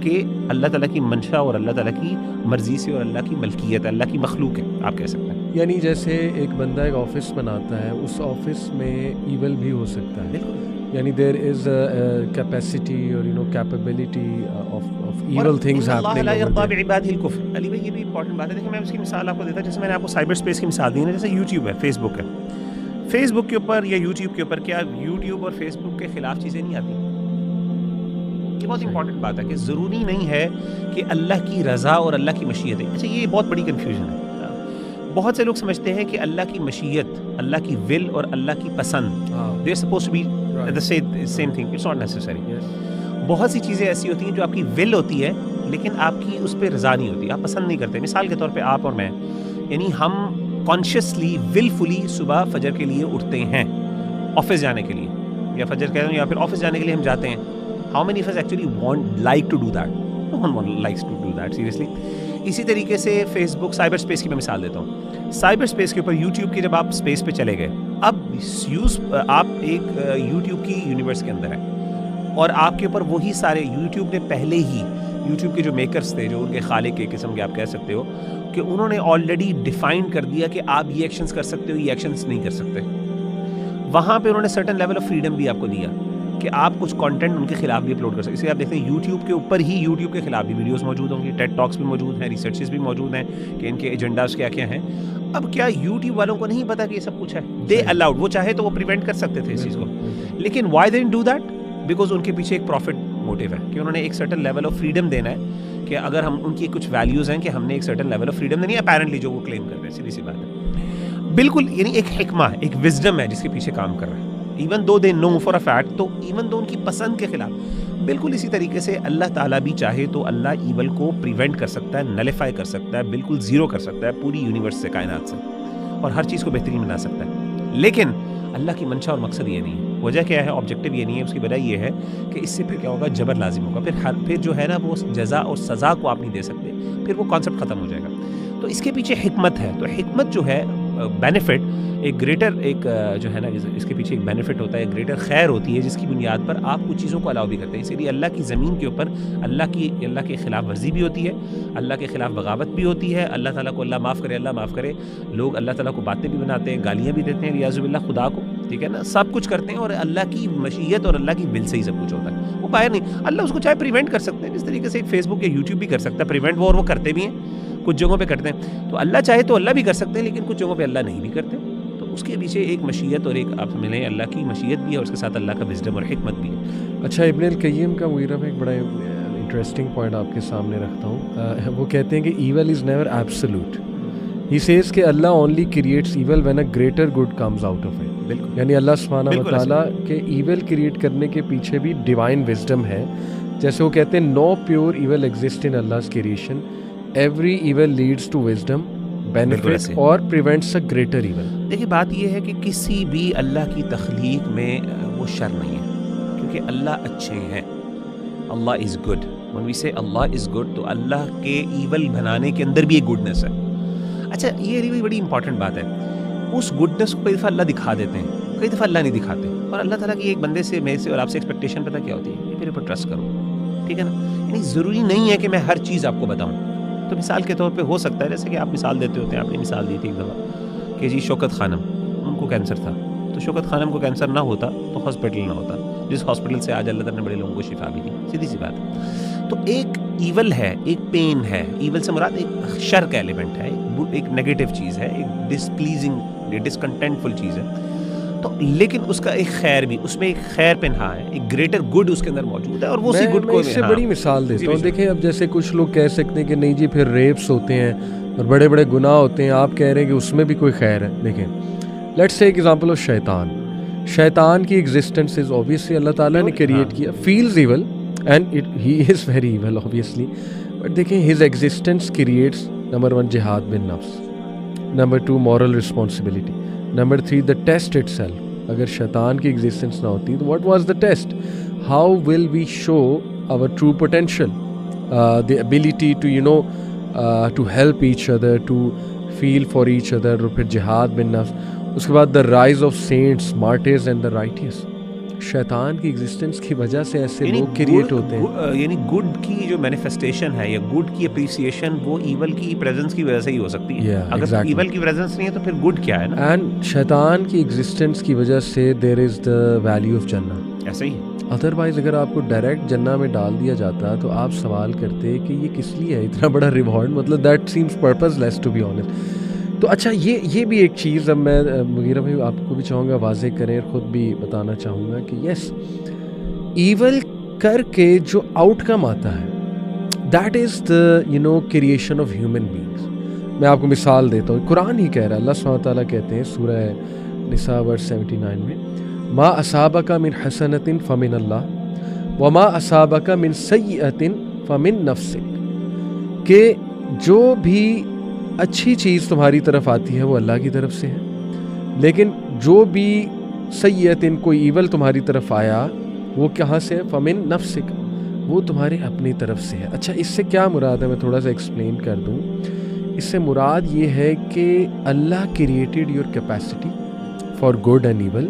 S2: کی منشا اور اللہ تعالیٰ کی مرضی سے اور اللہ کی ملکیت ہے, اللہ کی مخلوق ہے, آپ کہہ سکتے ہیں.
S1: یعنی جیسے ایک بندہ ایک آفس بناتا ہے, اس آفس میں ایول بھی ہو سکتا ہے, یعنی دیر از کیپیسٹی اور capability of evil things happening.
S2: اللہ یرضی بعبادہ الکفر. علی بھائی یہ بھی امپورٹنٹ بات ہے. دیکھیں میں اس کی مثال آپ کو دیتا ہوں, جیسے میں نے آپ کو سائبر اسپیس کی مثال دی نا, جیسے یوٹیوب ہے, فیس بک ہے. فیس بک کے اوپر یا یوٹیوب کے اوپر کیا یوٹیوب اور فیس بک کے خلاف چیزیں نہیں آتی؟ یہ بہت امپورٹنٹ بات ہے کہ ضروری نہیں ہے کہ اللہ کی رضا اور اللہ کی مشیت ہے. اچھا یہ بہت بڑی کنفیوژن ہے. بہت سے لوگ سمجھتے ہیں کہ اللہ کی مشیت, اللہ کی ول اور اللہ کی پسند, they are supposed to be the same thing. It's not necessary. بہت سی چیزیں ایسی ہوتی ہیں جو آپ کی ول ہوتی ہے لیکن آپ کی اس پہ رضا نہیں ہوتی, آپ پسند نہیں کرتے. مثال کے طور پہ آپ اور میں, یعنی ہم کانشیسلی ولفلی صبح فجر کے لیے اٹھتے ہیں آفس جانے کے لیے, یا فجر کہہ رہا ہوں, یا پھر آفس جانے کے لیے ہم جاتے ہیں. How many of us actually want like to do that? No one likes to do that seriously. اسی طریقے سے فیس بک, سائبر اسپیس کی میں مثال دیتا ہوں. سائبر اسپیس کے اوپر یوٹیوب کی جب آپ اسپیس پہ چلے گئے, اب آپ ایک یوٹیوب کی یونیورس کے اندر ہیں اور آپ کے اوپر وہی سارے یوٹیوب نے پہلے ہی یوٹیوب کے جو میکرز تھے, جو ان کے خالق کے قسم کے آپ کہہ سکتے ہو, کہ انہوں نے آلریڈی ڈیفائن کر دیا کہ آپ یہ ایکشنز کر سکتے ہو, یہ ایکشنز نہیں کر سکتے. وہاں پہ انہوں نے سرٹن لیول آف فریڈم بھی آپ کو دیا کہ آپ کچھ کانٹینٹ ان کے خلاف بھی اپلوڈ کر سکتے. اس لیے آپ دیکھتے ہیں یوٹیوب کے اوپر ہی یوٹیوب کے خلاف بھی ویڈیوز موجود ہوں گی, ٹیڈ ٹاکس بھی موجود ہیں, ریسرچز بھی موجود ہیں کہ ان کے ایجنڈاز کیا کیا ہیں. اب کیا یوٹیوب والوں کو نہیں پتا کہ یہ سب کچھ ہے؟ دے الاؤڈ, وہ چاہے تو وہ پریونٹ کر سکتے تھے اس چیز کو, لیکن why they don't do that? Because ان کے پیچھے ایک پروفٹ موٹیو ہے کہ انہوں نے ایک سرٹن لیول آف فریڈم دینا ہے, کہ اگر ہم ان کی کچھ ویلیوز ہیں کہ ہم نے ایک سرٹن لیول آف فریڈم دینی ہے, اپیرنٹلی جو وہ کلیم کر رہے ہیں, سیدھی سی بات ہے. بالکل, یعنی ایک حکمہ, ایک وزڈم ہے جس کے پیچھے کام کر رہا ہے. Even though they know for a fact, تو ایون دو ان کی پسند کے خلاف. بالکل اسی طریقے سے اللہ تعالیٰ بھی چاہے تو اللہ ایول کو پریونٹ کر سکتا ہے, نلیفائی کر سکتا ہے, بالکل زیرو کر سکتا ہے پوری یونیورس سے, کائنات سے, اور ہر چیز کو بہترین بنا سکتا ہے. لیکن اللہ کی منشا اور مقصد یہ نہیں ہے. وجہ کیا ہے؟ آبجیکٹیو یہ نہیں ہے. اس کی وجہ یہ ہے کہ اس سے پھر کیا ہوگا؟ جبر لازم ہوگا. پھر جو ہے نا وہ جزا اور سزا کو آپ نہیں دے سکتے, پھر وہ کانسیپٹ ختم ہو جائے گا. تو اس کے پیچھے حکمت ہے. تو حکمت جو ہے, بینیفٹ, ایک گریٹر, ایک جو ہے نا اس کے پیچھے ایک بینیفٹ ہوتا ہے, ایک گریٹر خیر ہوتی ہے, جس کی بنیاد پر آپ کچھ چیزوں کو الاؤ بھی کرتے ہیں. اسی لیے اللہ کی زمین کے اوپر اللہ کے خلاف ورزی بھی ہوتی ہے, اللہ کے خلاف بغاوت بھی ہوتی ہے. اللہ تعالیٰ کو اللہ معاف کرے, اللہ معاف کرے, لوگ اللہ تعالیٰ کو باتیں بھی بناتے ہیں, گالیاں بھی دیتے ہیں, ریاض باللہ, خدا کو, ٹھیک ہے نا, سب کچھ کرتے ہیں, اور اللہ کی مشیت اور اللہ کی ول سے ہی سب کچھ ہوتا ہے. وہ باہر نہیں, اللہ اس کو چاہے پریونٹ کر سکتے ہیں, جس طریقے سے ایک فیس بک یا یوٹیوب بھی کر سکتا ہے پریونٹ, وہ, اور وہ کرتے بھی ہیں, کچھ جگہوں پہ کرتے ہیں. تو اللہ چاہے تو اللہ بھی کر سکتے ہیں, لیکن کچھ جگہوں پہ اللہ نہیں بھی کرتے. تو اس کے پیچھے ایک مشیت اور ایک آپ ملیں اللہ کی مشیت بھی ہے, اور اس کے ساتھ اللہ کا وزڈم اور حکمت بھی ہے.
S1: اچھا, ابن القیم کا ویرہ میں ایک بڑا انٹرسٹنگ پوائنٹ آپ کے سامنے رکھتا ہوں. وہ کہتے ہیں کہ evil is never absolute. He says کہ اللہ only creates evil when a greater good comes out of it. بالکل, یعنی اللہ سبحانہ و تعالیٰ کے ایول کریٹ کرنے کے پیچھے بھی ڈیوائن وزڈم ہے. جیسے وہ کہتے ہیں no pure evil exist in اللہ's creation, every evil leads to wisdom, benefit اور پریونٹس اے گریٹر ایول.
S2: دیکھیے بات یہ ہے کہ کسی بھی اللہ کی تخلیق میں وہ شر نہیں ہے, کیونکہ اللہ اچھے ہیں. اللہ is good. when we say اللہ از گڈ, تو اللہ کے ایول بنانے کے اندر بھی ایک گڈنس ہے. اچھا, یہ بھی بڑی امپورٹنٹ بات ہے. اس گڈنس کو کئی دفعہ اللہ دکھا دیتے ہیں, کئی دفعہ اللہ نہیں دکھاتے. اور اللہ تعالیٰ کی ایک بندے سے, میرے سے اور آپ سے ایکسپیکٹیشن پتہ کیا ہوتی ہے؟ کہ میرے اوپر ٹرسٹ کرو, ٹھیک ہے نا. یعنی ضروری نہیں ہے کہ میں ہر چیز آپ کو بتاؤں. تو مثال کے طور پہ ہو سکتا ہے, جیسے کہ آپ مثال دیتے ہوتے ہیں, آپ نے مثال دی تھی ایک دفعہ کہ جی شوکت خانم, ان کو کینسر تھا. تو شوکت خانم کو کینسر نہ ہوتا تو ہاسپٹل نہ ہوتا, جس ہاسپٹل سے آج اللہ تعالیٰ نے بڑے لوگوں کو شفا بھی دی. سیدھی سی بات ہے. تو ایک ایول ہے, ایک پین ہے. ایول سے مراد ایک شر کا ایلیمنٹ ہے, ایک نیگیٹو چیز ہے, ایک ڈسپلیزنگ, ڈسکنٹینٹفل چیز ہے. تو لیکن اس کا ایک خیر بھی, اس میں ایک خیر پنہا ہے, ایک گریٹر گڈ اس کے اندر موجود ہے. اور وہ اسی گڈ کو,
S1: اس سے بڑی مثال دیتا ہوں. دیکھیں, اب جیسے کچھ لوگ کہہ سکتے ہیں کہ نہیں جی پھر ریپس ہوتے ہیں اور بڑے بڑے گناہ ہوتے ہیں, آپ کہہ رہے ہیں کہ اس میں بھی کوئی خیر ہے. دیکھیں, لیٹس ٹیک ایگزامپل آف شیطان. شیطان کی ایگزسٹنس از اوبویسلی اللہ تعالیٰ نے کریٹ کیا, feels evil and he is very evil obviously, but دیکھیں ہز ایگزسٹنس کریٹس نمبر 1 جہاد بن نفس, number 2 moral responsibility, number 3 the test itself. اگر شیطان کی ایگزسٹنس نہ ہوتی تو what was the test? How will we show our true potential, the ability to you know to help each other, to feel for each other. اور پھر جہاد بن نفس, اس کے بعد the rise of saints, martyrs and the righteous. شیطان کی existence کی وجہ سے ایسے لوگ کریٹ ہوتے ہیں.
S2: یعنی گڈ کی جو مینیفیسٹیشن ہے یا گڈ کی اپریسیشن, وہ ایول کی پریزنس کی وجہ سے ہی ہو سکتی ہے. اگر ایول کی پریزنس نہیں ہے تو پھر گڈ کیا ہے نا.
S1: اینڈ شیطان کی ایگزسٹنس کی وجہ سے دیر از دا ویلیو آف جنہ.
S2: ایسا ہی.
S1: ادروائز اگر آپ کو ڈائریکٹ جنہ میں ڈال دیا جاتا تو آپ سوال کرتے کہ یہ کس لیے ہے اتنا بڑا ریوارڈ, مطلب that seems purposeless to be honest. تو اچھا, یہ بھی ایک چیز اب میں مغیرہ بھائی آپ کو بھی چاہوں گا واضح کریں, اور خود بھی بتانا چاہوں گا کہ یس, ایول کر کے جو آؤٹ کم آتا ہے that is the you know creation of human beings. میں آپ کو مثال دیتا ہوں, قرآن ہی کہہ رہا ہے, اللہ سبحانہ تعالیٰ کہتے ہیں سورہ نساء ورس 79 میں, ما اصابک من حسنۃ فمن اللہ وما اصابک من سیئۃ فمن نفسک, کہ جو بھی اچھی چیز تمہاری طرف آتی ہے وہ اللہ کی طرف سے ہے, لیکن جو بھی سیئۃ کوئی ایول تمہاری طرف آیا وہ کہاں سے ہے؟ فمن نفسک, وہ تمہارے اپنی طرف سے ہے. اچھا, اس سے کیا مراد ہے؟ میں تھوڑا سا ایکسپلین کر دوں. اس سے مراد یہ ہے کہ اللہ created your capacity for good and evil,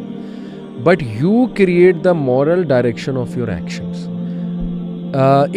S1: but you create the moral direction of your actions.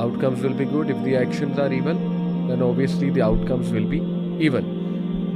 S1: outcomes will be good. If the actions are evil, then obviously the outcomes will be evil.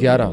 S1: 11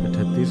S1: 38.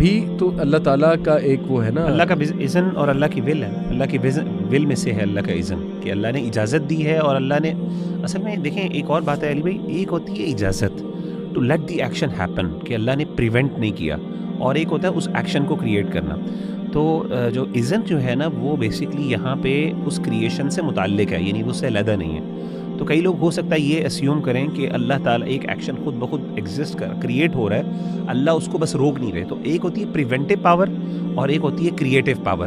S1: بھی تو اللہ تعالیٰ کا ایک وہ ہے نا,
S2: اللہ کا اذن اور اللہ کی ول ہے. اللہ کی ول میں سے ہے اللہ کا اذن, کہ اللہ نے اجازت دی ہے. اور اللہ نے اصل میں دیکھیں ایک اور بات ہے علی بھائی, ایک ہوتی ہے اجازت to let the action happen, کہ اللہ نے پریونٹ نہیں کیا, اور ایک ہوتا ہے اس ایکشن کو کریٹ کرنا. تو جو اذن جو ہے نا وہ بیسکلی یہاں پہ اس کریشن سے متعلق ہے, یعنی وہ اس سے علیحدہ نہیں ہے. تو کئی لوگ ہو سکتا ہے یہ اسیوم کریں کہ اللہ تعالیٰ ایک ایکشن خود بخود ایگزسٹ کریٹ ہو رہا ہے, اللہ اس کو بس روک نہیں رہے. تو ایک ہوتی ہے پریونٹیو پاور اور ایک ہوتی ہے کریٹیو پاور.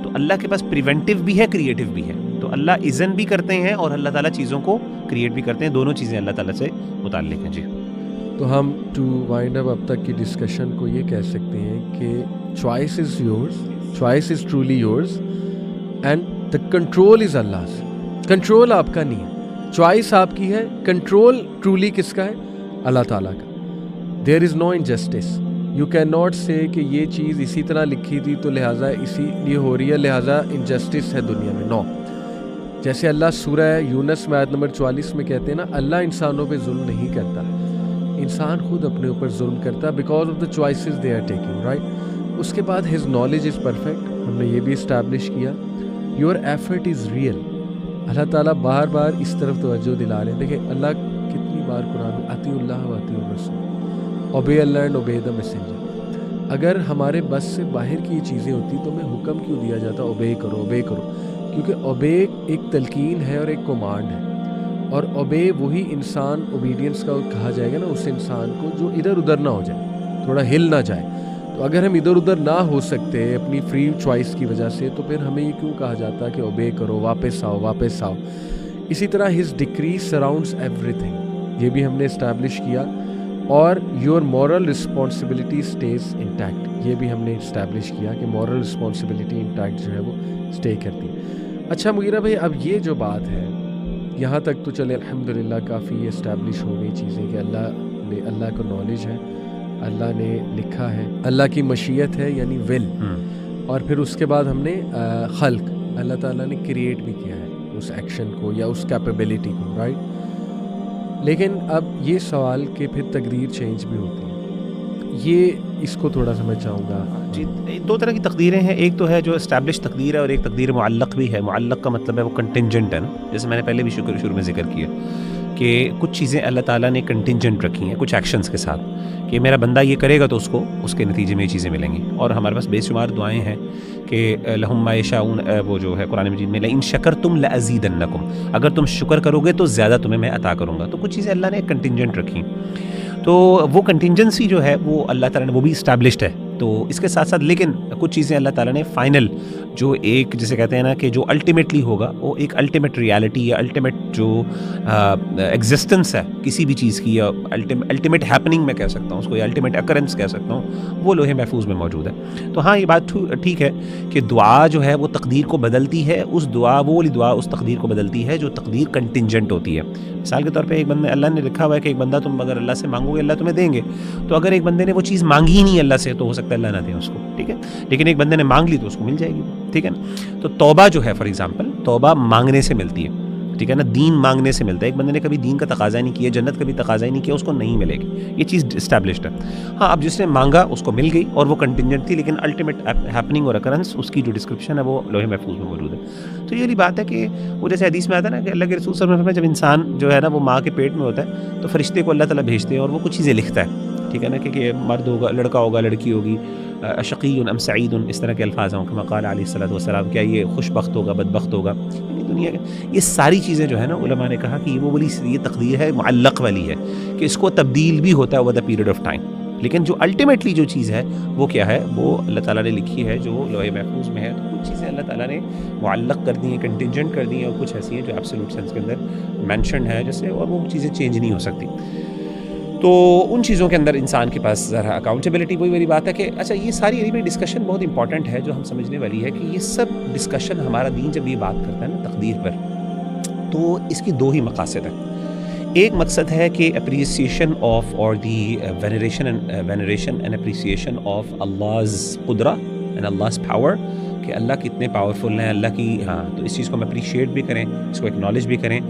S2: تو اللہ کے پاس پریونٹیو بھی ہے, کریٹیو بھی ہے. تو اللہ اذن بھی کرتے ہیں اور اللہ تعالیٰ چیزوں کو کریٹ بھی کرتے ہیں, دونوں چیزیں اللہ تعالیٰ سے متعلق ہیں. جی
S1: تو ہم ٹو وائنڈ اپ اب تک کی ڈسکشن کو یہ کہہ سکتے ہیں کہ choice is yours, choice is truly yours, and the control is اللہز. Control آپ کا نہیں ہے, چوائس آپ کی ہے, کنٹرول ٹرولی کس کا ہے؟ اللہ تعالیٰ کا. دیر از نو انجسٹس. یو کین ناٹ سے کہ یہ چیز اسی طرح لکھی تھی تو لہٰذا اسی لیے ہو رہی ہے, لہٰذا انجسٹس ہے دنیا میں. نو. جیسے اللہ سورہ یونس میں آیت نمبر 44 میں کہتے ہیں نا, اللہ انسانوں پہ ظلم نہیں کرتا, انسان خود اپنے اوپر ظلم کرتا because of the choices they are taking, right. اس کے بعد ہز نالج از پرفیکٹ, ہم نے یہ بھی اسٹیبلش کیا. Your effort is real. اللہ تعالیٰ بار بار اس طرف توجہ دلا رہے ہیں. دیکھیں اللہ کتنی بار قرآن میں اطیع اللہ و اطیع الرسول, obey Allah and obey the messenger. اگر ہمارے بس سے باہر کی یہ چیزیں ہوتی تو ہمیں حکم کیوں دیا جاتا اوبے کرو اوبے کرو؟ کیونکہ اوبے ایک تلقین ہے اور ایک کمانڈ ہے, اور اوبے وہی انسان اوبیڈینس کا کہا جائے گا نا اس انسان کو جو ادھر ادھر نہ ہو جائے, تھوڑا ہل نہ جائے. تو اگر ہم ادھر ادھر نہ ہو سکتے اپنی فری چوائس کی وجہ سے, تو پھر ہمیں یہ کیوں کہا جاتا کہ اوبے کرو, واپس آؤ واپس آؤ. اسی طرح ہز ڈکری سراؤنڈس ایوری تھنگ, یہ بھی ہم نے اسٹیبلش کیا. اور your moral responsibility stays intact, یہ بھی ہم نے اسٹیبلش کیا کہ مورل رسپانسبلٹی انٹیکٹ جو ہے وہ اسٹے کرتی ہے. اچھا مغیرہ بھائی, اب یہ جو بات ہے یہاں تک تو چلے الحمدللہ کافی اسٹیبلش ہو گئی چیزیں کہ اللہ کو نالج ہے, اللہ نے لکھا ہے, اللہ کی مشیت ہے یعنی ول, اور پھر اس کے بعد ہم نے خلق, اللہ تعالیٰ نے کریٹ بھی کیا ہے اس ایکشن کو یا اس کیپیبلٹی کو, رائٹ. لیکن اب یہ سوال کہ پھر تقدیر چینج بھی ہوتی ہے, یہ اس کو تھوڑا سا میں چاہوں گا.
S2: جی دو طرح کی تقدیریں ہیں, ایک تو ہے جو اسٹیبلش تقدیر ہے اور ایک تقدیر معلق بھی ہے. معلق کا مطلب ہے وہ کنٹینجنٹ ہے نا, جیسے میں نے پہلے بھی شروع میں ذکر کیا کہ کچھ چیزیں اللہ تعالیٰ نے کنٹینجنٹ رکھی ہیں کچھ ایکشنز کے ساتھ, کہ میرا بندہ یہ کرے گا تو اس کے نتیجے میں یہ چیزیں ملیں گی. اور ہمارے پاس بے شمار دعائیں ہیں کہ لہم ما یشاؤون, وہ جو ہے قرآن مجید میں لئن شکرتم لازیدنکم, اگر تم شکر کرو گے تو زیادہ تمہیں میں عطا کروں گا. تو کچھ چیزیں اللہ نے کنٹینجنٹ رکھی, تو وہ کنٹینجنسی جو ہے وہ اللہ تعالیٰ نے وہ بھی اسٹیبلشڈ ہے. تو اس کے ساتھ ساتھ لیکن کچھ چیزیں اللہ تعالیٰ نے فائنل جو ایک جسے کہتے ہیں نا کہ جو الٹیمیٹلی ہوگا وہ ایک الٹیمیٹ ریالٹی یا الٹیمیٹ جو ایگزسٹنس ہے کسی بھی چیز کی, یا الٹیمیٹ ہیپننگ میں کہہ سکتا ہوں اس کو, یا الٹیمیٹ اکرنس کہہ سکتا ہوں, وہ لوح محفوظ میں موجود ہے. تو ہاں یہ بات ٹھیک ہے کہ دعا جو ہے وہ تقدیر کو بدلتی ہے, اس دعا وہ والی دعا اس تقدیر کو بدلتی ہے جو تقدیر کنٹینجنٹ ہوتی ہے. مثال کے طور پہ ایک بندے اللہ نے لکھا ہوا ہے کہ ایک بندہ تم اگر اللہ سے مانگو گے اللہ تمہیں دیں گے, تو اگر ایک بندے نے وہ چیز مانگی ہی نہیں اللہ سے تو ہو سکتا ہے اللہ نہ دیں اس کو, ٹھیک ہے, لیکن ایک بندے نے مانگ لی تو اس کو مل جائے گی, ٹھیک ہے نا. تو توبہ جو ہے فار ایگزامپل, توبہ مانگنے سے ملتی ہے, ٹھیک ہے نا, دین مانگنے سے ملتا ہے. ایک بندے نے کبھی دین کا تقاضا نہیں کیا, جنت کا بھی تقاضا نہیں کیا, اس کو نہیں ملے گی, یہ چیز اسٹیبلشڈ ہے. ہاں اب جس نے مانگا اس کو مل گئی اور وہ کنٹینجنٹ تھی, لیکن الٹیمیٹ ہیپننگ اور اکرنس اس کی جو ڈسکرپشن ہے وہ لوح محفوظ میں موجود ہے. تو یہ والی بات ہے کہ وہ جیسے حدیث میں آتا ہے نا کہ اللہ کے رسول صلی اللہ علیہ وسلم جب انسان جو ہے نا وہ ماں کے پیٹ میں ہوتا ہے تو فرشتے کو اللہ تعالیٰ بھیجتے ہیں اور وہ کچھ چیزیں لکھتا ہے, ٹھیک ہے نا, کہ مرد ہوگا, لڑکا ہوگا, لڑکی ہوگی, شقی ام سعید, اس طرح کے الفاظ ہیں کما قال علیہ الصلوۃ والسلام, کیا یہ خوش بخت ہوگا بدبخت ہوگا. دنیا کے یہ ساری چیزیں جو ہے نا علماء نے کہا کہ یہ وہ والی یہ تقدیر ہے معلق والی ہے کہ اس کو تبدیل بھی ہوتا ہے over the period of time, لیکن جو الٹیمیٹلی جو چیز ہے وہ کیا ہے, وہ اللہ تعالیٰ نے لکھی ہے جو لوح محفوظ میں ہے. تو کچھ چیزیں اللہ تعالیٰ نے معلق کر دی ہیں, کنٹینجنٹ کر دی ہیں, اور کچھ ایسی ہیں جو ایبسولوٹ سینس کے اندر مینشنڈ ہے جیسے, اور وہ چیزیں چینج نہیں ہو سکتی. تو ان چیزوں کے اندر انسان کے پاس ذرا اکاؤنٹیبلٹی وہی والی بات ہے کہ اچھا یہ ساری علی ڈسکشن بہت امپورٹنٹ ہے جو ہم سمجھنے والی ہے کہ یہ سب ڈسکشن ہمارا دین جب یہ بات کرتا ہے نا تقدیر پر, تو اس کی دو ہی مقاصد ہیں. ایک مقصد ہے کہ اپریسیشن آف اور the veneration and appreciation of اللہز قدرہ اینڈ اللہز پاور, کہ اللہ کتنے پاورفل ہیں, اللہ کی, ہاں, تو اس چیز کو ہم اپریشیٹ بھی کریں, اس کو ایکنالج بھی کریں.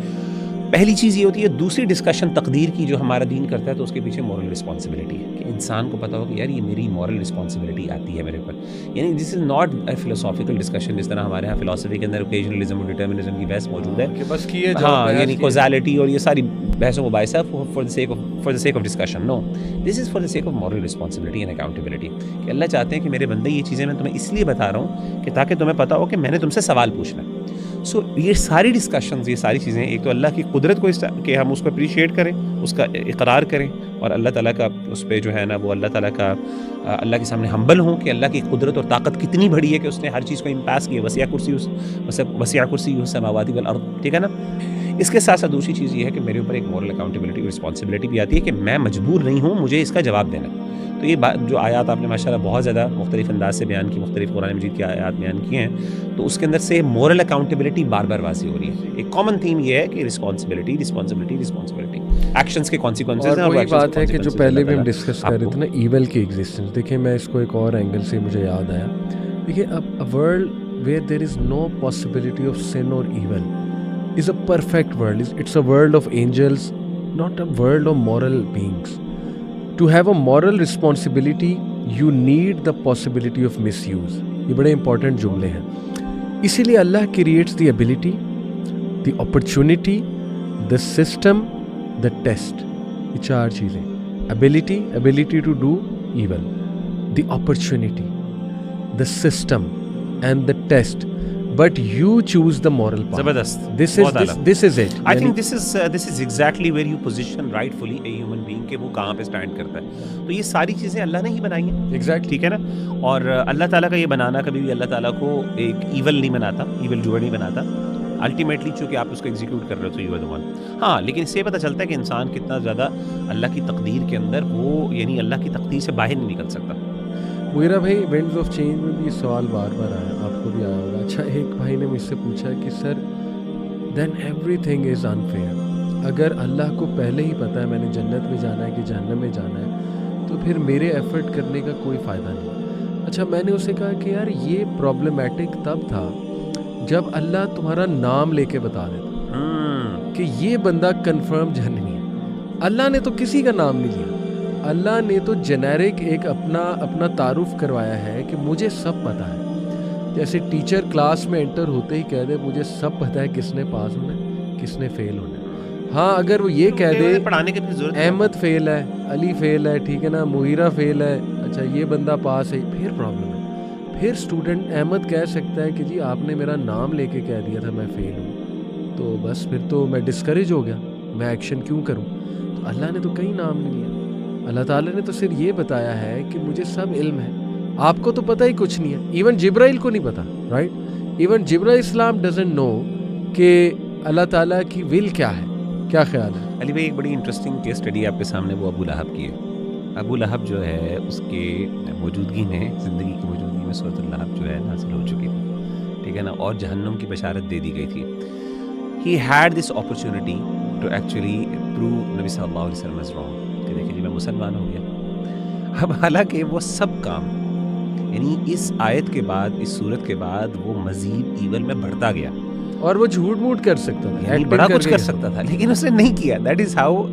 S2: پہلی چیز یہ ہوتی ہے. دوسری ڈسکشن تقدیر کی جو ہمارا دین کرتا ہے تو اس کے پیچھے مورل رسپانسبلٹی ہے کہ انسان کو پتا ہو کہ یار یہ میری مورل رسپانسبلٹی آتی ہے میرے اوپر. یعنی دس is not a philosophical discussion جس طرح ہمارے یہاں فلاسفی کے اندر اوکیجنلزم اور ڈٹرمنزم کی بحث موجود ہے.
S1: بس کیے
S2: ہاں یعنی کوزالٹی اور یہ ساری بحث و مباحثہ for the sake of discussion. No, this is for the sake of moral responsibility and accountability. کہ اللہ چاہتے ہیں کہ میرے بندے یہ چیزیں میں تمہیں اس لیے بتا رہا ہوں کہ تاکہ تمہیں پتا ہو کہ میں نے تم سے سوال پوچھنا ہے. سو یہ ساری ڈسکشنز, یہ ساری چیزیں, ایک تو اللہ کی قدرت کو کہ ہم اس کو اپریشیٹ کریں, اس کا اقرار کریں, اور اللہ تعالیٰ کا اس پہ جو ہے نا وہ اللہ تعالیٰ کا اللہ کے سامنے ہمبل ہوں کہ اللہ کی قدرت اور طاقت کتنی بڑی ہے کہ اس نے ہر چیز کو امپاس کیا. وسیع کرسی السماوات والارض, ٹھیک ہے نا. اس کے ساتھ ساتھ دوسری چیز یہ ہے کہ میرے اوپر ایک مورل اکاؤنٹیبلٹی رسپانسبلٹی بھی آتی ہے کہ میں مجبور نہیں ہوں, مجھے اس کا جواب دینا. تو یہ بات جو آیات آپ نے ماشاءاللہ بہت زیادہ مختلف انداز سے بیان کی, مختلف قرآن مجید کی آیات بیان کی ہیں, تو اس کے اندر سے مورل اکاؤنٹیبلٹی بار بار واضح ہو رہی ہے. ایک کامن تھیم یہ ہے کہ رسپانسبلٹی ایکشنز کے کانسیکوینسز ہیں.
S1: اور وہی بات ہے کہ جو پہلے بھی ہم ڈسکس کر رہے تھے نا, ایول کی ایگزسٹنس. دیکھیں میں اس کو ایک اور اینگل سے مجھے یاد آیا. دیکھیں a world where there is no possibility of sin or evil is a perfect world. It's a world of angels, not a world of moral beings. To have a moral responsibility, you need the possibility of misuse. یہ بڑے important جملے ہیں. اسی لیے اللہ creates the ability, the opportunity, the system, the test. یہ چار چیزیں, ability to do evil, the opportunity, the system and the test, but you choose the moral path.
S2: زبردست.
S1: This is it.
S2: I think this is exactly where you position rightfully a human being کہ وہ کہاں پہ stand کرتا ہے. تو یہ ساری چیزیں اللہ نے ہی بنائی ہیں.
S1: Exactly.
S2: ٹھیک ہے نا. اور اللہ تعالیٰ کا یہ بنانا کبھی بھی اللہ تعالیٰ کو ایک ایول نہیں بناتا, ایول ڈوئر نہیں بناتا. الٹیمیٹلی چونکہ آپ اس کو ایگزیکیوٹ کر رہے ہو تو یو آر دی ون. ہاں لیکن اس سے پتہ چلتا ہے کہ انسان کتنا زیادہ اللہ کی تقدیر کے اندر وہ یعنی اللہ کی تقدیر سے باہر نہیں نکل سکتا.
S1: میرا بھائی ونڈز آف چینج میں بھی یہ سوال بار بار آیا, آپ کو بھی آیا ہوگا. اچھا ایک بھائی نے مجھ سے پوچھا کہ sir then everything is unfair. اگر اللہ کو پہلے ہی پتہ ہے میں نے جنت میں جانا ہے کہ جہنم میں جانا ہے تو پھر میرے ایفرٹ کرنے کا کوئی فائدہ نہیں. اچھا میں نے اسے کہا کہ یار یہ پرابلمٹک تب تھا جب اللہ تمہارا نام لے کے بتا دیتا کہ یہ بندہ کنفرم جہنمی ہے. اللہ نے تو کسی کا نام نہیں لیا, اللہ نے تو جنیرک ایک اپنا تعارف کروایا ہے کہ مجھے سب پتہ ہے. جیسے ٹیچر کلاس میں انٹر ہوتے ہی کہہ دے مجھے سب پتہ ہے کس نے پاس ہونا ہے کس نے فیل ہونا ہے. ہاں اگر وہ یہ کہہ دے
S2: پڑھانے کی ضرورت
S1: احمد فیل ہے, علی فیل ہے, ٹھیک ہے نا, مغیرہ فیل ہے, اچھا یہ بندہ پاس ہے, پھر پرابلم ہے. پھر اسٹوڈنٹ احمد کہہ سکتا ہے کہ جی آپ نے میرا نام لے کے کہہ دیا تھا میں فیل ہوں, تو بس پھر تو میں ڈسکریج ہو گیا, میں ایکشن کیوں کروں. تو اللہ نے تو کہیں نام نہیں لیا. اللہ تعالیٰ نے تو صرف یہ بتایا ہے کہ مجھے سب علم ہے, آپ کو تو پتہ ہی کچھ نہیں ہے. ایون جبرائیل کو نہیں پتا, رائٹ. ایون جبرائیل اسلام ڈزنٹ نو کہ اللہ تعالیٰ کی ول کیا ہے. کیا خیال ہے
S2: علی بھائی؟ ایک بڑی انٹرسٹنگ کیس اسٹڈی آپ کے سامنے وہ ابو لہب کی ہے. ابو لہب جو ہے اس کے موجودگی میں, زندگی کی موجودگی میں سورۃ اللہب جو ہے نازل ہو چکی تھی, ٹھیک ہے نا, اور جہنم کی بشارت دے دی گئی تھی. He had this opportunity to actually prove نبی صلی اللہ علیہ وسلم از رانگ کہ دیکھیں جی میں مسلمان ہو گیا. اب حالانکہ وہ سب کام یعنی اس آیت کے بعد, اس صورت کے بعد وہ مزید ایول میں بڑھتا گیا,
S1: اور وہ جھوٹ موٹ کر سکتا تھا,
S2: یعنی بڑا کچھ کر سکتا تھا, لیکن اس نے نہیں کیا. دیٹ از ہاؤ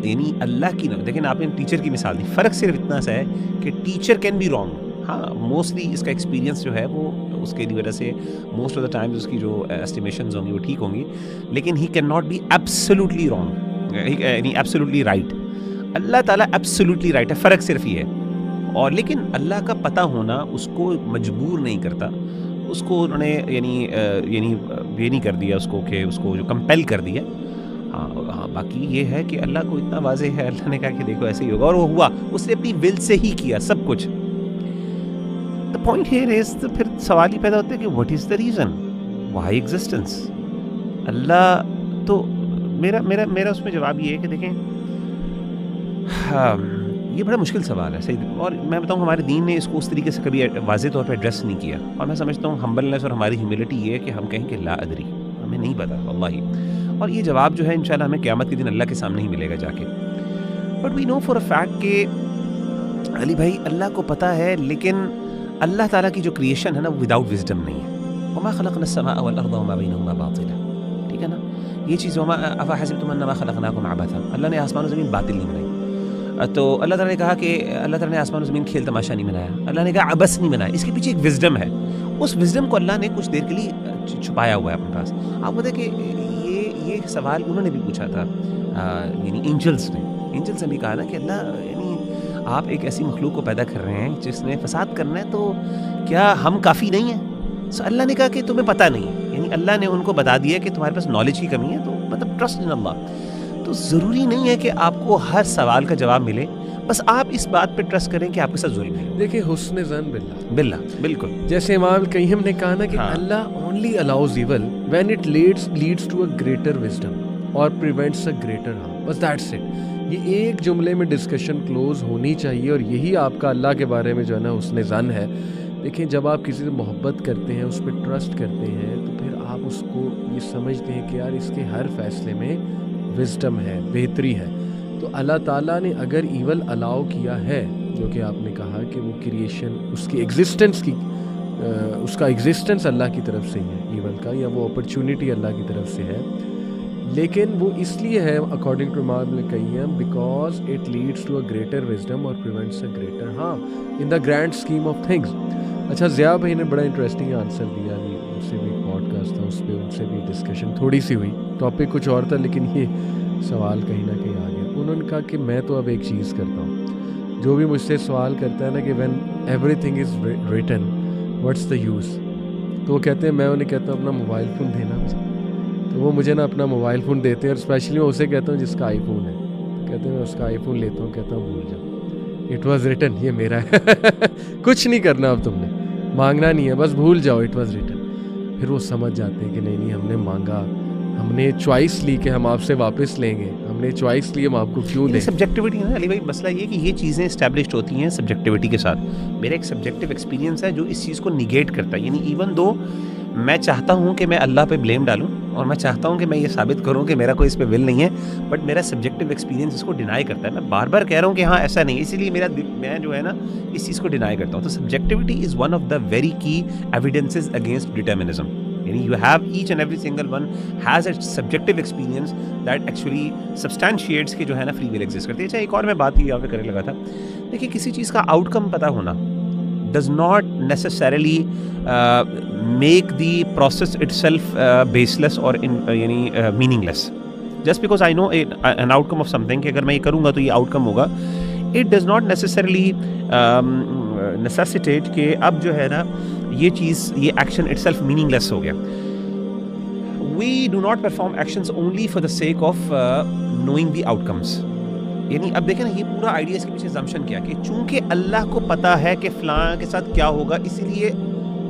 S2: یعنی اللہ کی دیکھیں آپ نے ٹیچر کی مثال دی. فرق صرف اتنا سا ہے کہ ٹیچر کین بی رانگ. ہاں موسٹلی اس کا ایکسپیرینس جو ہے وہ اس کے وجہ سے موسٹ آف دا ٹائمز اس کی جو ایسٹیمیشنز ہوں گی وہ ٹھیک ہوں گی, لیکن he can not be absolutely wrong, یعنی ایبسلیوٹلی رائٹ. اللہ تعالیٰ ایبسلیوٹلی رائٹ ہے, فرق صرف یہ ہے. اور لیکن اللہ کا پتہ ہونا اس کو مجبور نہیں کرتا. اس کو انہوں نے یعنی یہ نہیں کر دیا اس کو کہ اس کو جو کمپیل کر دیا. ہاں باقی یہ ہے کہ اللہ کو اتنا واضح ہے, اللہ نے کہا کہ دیکھو ایسے ہی ہوگا, اور وہ ہوا. اس نے اپنی ول سے ہی کیا سب کچھ. دا پوائنٹ ہیئر از, پھر سوال ہی پیدا ہوتا ہے کہ what is the reason why existence. اللہ تو میرا اس میں جواب یہ ہے کہ دیکھیں یہ بڑا مشکل سوال ہے صحیح, اور میں بتاؤں ہمارے دین نے اس کو اس طریقے سے کبھی واضح طور پہ ایڈریس نہیں کیا. اور میں سمجھتا ہوں ہمبلنس اور ہماری ہیوملٹی یہ ہے کہ ہم کہیں کہ لا ادری, ہمیں نہیں پتا واللہ. اور یہ جواب جو ہے انشاءاللہ ہمیں قیامت کے دن اللہ کے سامنے ہی ملے گا جا کے. But we know for a fact کہ علی بھائی اللہ کو پتہ ہے, لیکن اللہ تعالیٰ کی جو کریشن ہے نا وہ وداؤٹ وزڈم نہیں ہے. وما خلقنا السماء والارض وما بینہما باطلا, ٹھیک ٹھیک ہے نا. یہ چیز افحسبتم انما خلقناکم عبثا, اللہ نے آسمان و زمین باطل نہیں بنائی. تو اللہ تعالیٰ نے کہا کہ اللہ تعالیٰ نے آسمان و زمین کھیل تماشا نہیں بنایا, اللہ نے کہا عبث نہیں بنایا. اس کے پیچھے ایک وزڈم ہے, اس وزڈم کو اللہ نے کچھ دیر کے لیے چھپایا ہوا ہے اپنے پاس. آپ بتائیں کہ یہ سوال انہوں نے بھی پوچھا تھا, یعنی اینجلس نے بھی کہا نا کہ اللہ یعنی آپ ایک ایسی مخلوق کو پیدا کر رہے ہیں جس نے فساد کرنا ہے, تو کیا ہم کافی نہیں ہیں؟ سو اللہ نے کہا کہ تمہیں پتہ نہیں ہے, یعنی اللہ نے ان کو بتا دیا کہ تمہارے پاس نالج کی کمی ہے, تو مطلب ٹرسٹ ان اللہ. تو ضروری نہیں ہے کہ آپ کو ہر سوال کا جواب ملے, بس آپ اس بات پہ ٹرسٹ کریں کہ آپ کے ساتھ ظلم ہے.
S1: دیکھیں حسن ظن باللہ,
S2: بالکل
S1: جیسے امام قیم نے کہا نا کہ اللہ only allows evil when it leads to a greater wisdom or prevents a greater harm. بس that's it. یہ ایک جملے میں ڈسکشن کلوز ہونی چاہیے, اور یہی آپ کا اللہ کے بارے میں جو ہے نا حسن ظن ہے. دیکھیں جب آپ کسی سے محبت کرتے ہیں, اس پہ ٹرسٹ کرتے ہیں, تو پھر آپ اس کو یہ سمجھتے ہیں کہ یار اس کے ہر فیصلے میں وزڈم ہے, بہتری ہے. تو اللہ تعالیٰ نے اگر ایول الاؤ کیا ہے, جو کہ آپ نے کہا کہ وہ کریشن اس کی ایگزسٹنس کی اس کا ایگزسٹنس اللہ کی طرف سے ہی ہے ایول کا, یا وہ اپرچونٹی اللہ کی طرف سے ہے, لیکن وہ اس لیے ہے اکارڈنگ ٹو امام ابن قیم because it leads to a greater wisdom اور prevents a greater harm in the grand scheme of things. اچھا, ضیاء بھائی نے بڑا انٹرسٹنگ آنسر دیا, ابھی ان سے بھی پوڈ کاسٹ تھا, اس پہ ان سے بھی ڈسکشن تھوڑی سی ہوئی, ٹاپک کچھ اور تھا لیکن یہ سوال کہیں نہ کہیں آ گیا. انہوں نے کہا کہ میں تو اب ایک چیز کرتا ہوں, جو بھی مجھ سے سوال کرتا ہے نا کہ when every thing is written what's the use, تو وہ کہتے ہیں, میں انہیں کہتا ہوں اپنا موبائل فون دینا مجھے, تو وہ مجھے نا اپنا موبائل فون دیتے ہیں, اور اسپیشلی میں اسے کہتا ہوں جس کا آئی فون ہے, کہتے ہیں میں اس کا آئی فون لیتا ہوں, کہتا ہوں بھول جاؤ, اٹ واز ریٹن, یہ میرا ہے, کچھ نہیں کرنا اب تم نے, مانگنا نہیں ہے, بس بھول جاؤ اٹ واز ریٹن. پھر وہ سمجھ جاتے ہیں کہ نہیں ہم نے مانگا, ہم نے چوائس لی کہ ہم آپ سے واپس لیں گے, ہم نے چوائس لی ہم آپ کو کیوں دیں.
S2: سبجیکٹیوٹی ہے نا علی بھائی, مسئلہ یہ کہ یہ چیزیں اسٹیبلشڈ ہوتی ہیں سبجیکٹیوٹی کے ساتھ. میرا ایک سبجیکٹیو ایکسپیرینس ہے جو اس چیز کو نیگیٹ کرتا ہے, یعنی ایون دو میں چاہتا ہوں کہ میں اللہ پہ بلیم ڈالوں, اور میں چاہتا ہوں کہ میں یہ ثابت کروں کہ میرا کوئی اس پہ ول نہیں ہے, بٹ میرا سبجیکٹیو ایکسپیرینس اس کو ڈینائی کرتا ہے. میں بار بار کہہ رہا ہوں کہ ہاں ایسا نہیں, اسی لیے میں جو ہے نا اس چیز کو ڈینائی کرتا ہوں. تو subjectivity is one of the very کی ایویڈنسز اگینسٹ ڈٹرمنزم. یعنی you have each and every single one has a subjective experience that actually substantiates کہ جو ہے نا free will exist کرتی ہے. اچھا, ایک اور میں بات یہاں پہ کرنے لگا تھا, دیکھیے کسی چیز کا آؤٹ کم پتہ ہونا does not necessarily make the process itself baseless or یعنی meaningless. Just because I know an outcome of something کہ اگر میں یہ کروں گا تو یہ آؤٹ کم ہوگا, it does not necessarily necessitate کہ اب جو ہے نا یہ چیز, یہ action itself meaningless ہو گیا. We do not perform actions only for the sake of knowing the outcomes. یعنی اب دیکھیں نا, یہ پورا آئیڈیا اس کے پیچھے assumption کیا کہ چونکہ اللہ کو پتہ ہے کہ فلاں کے ساتھ کیا ہوگا, اسی لیے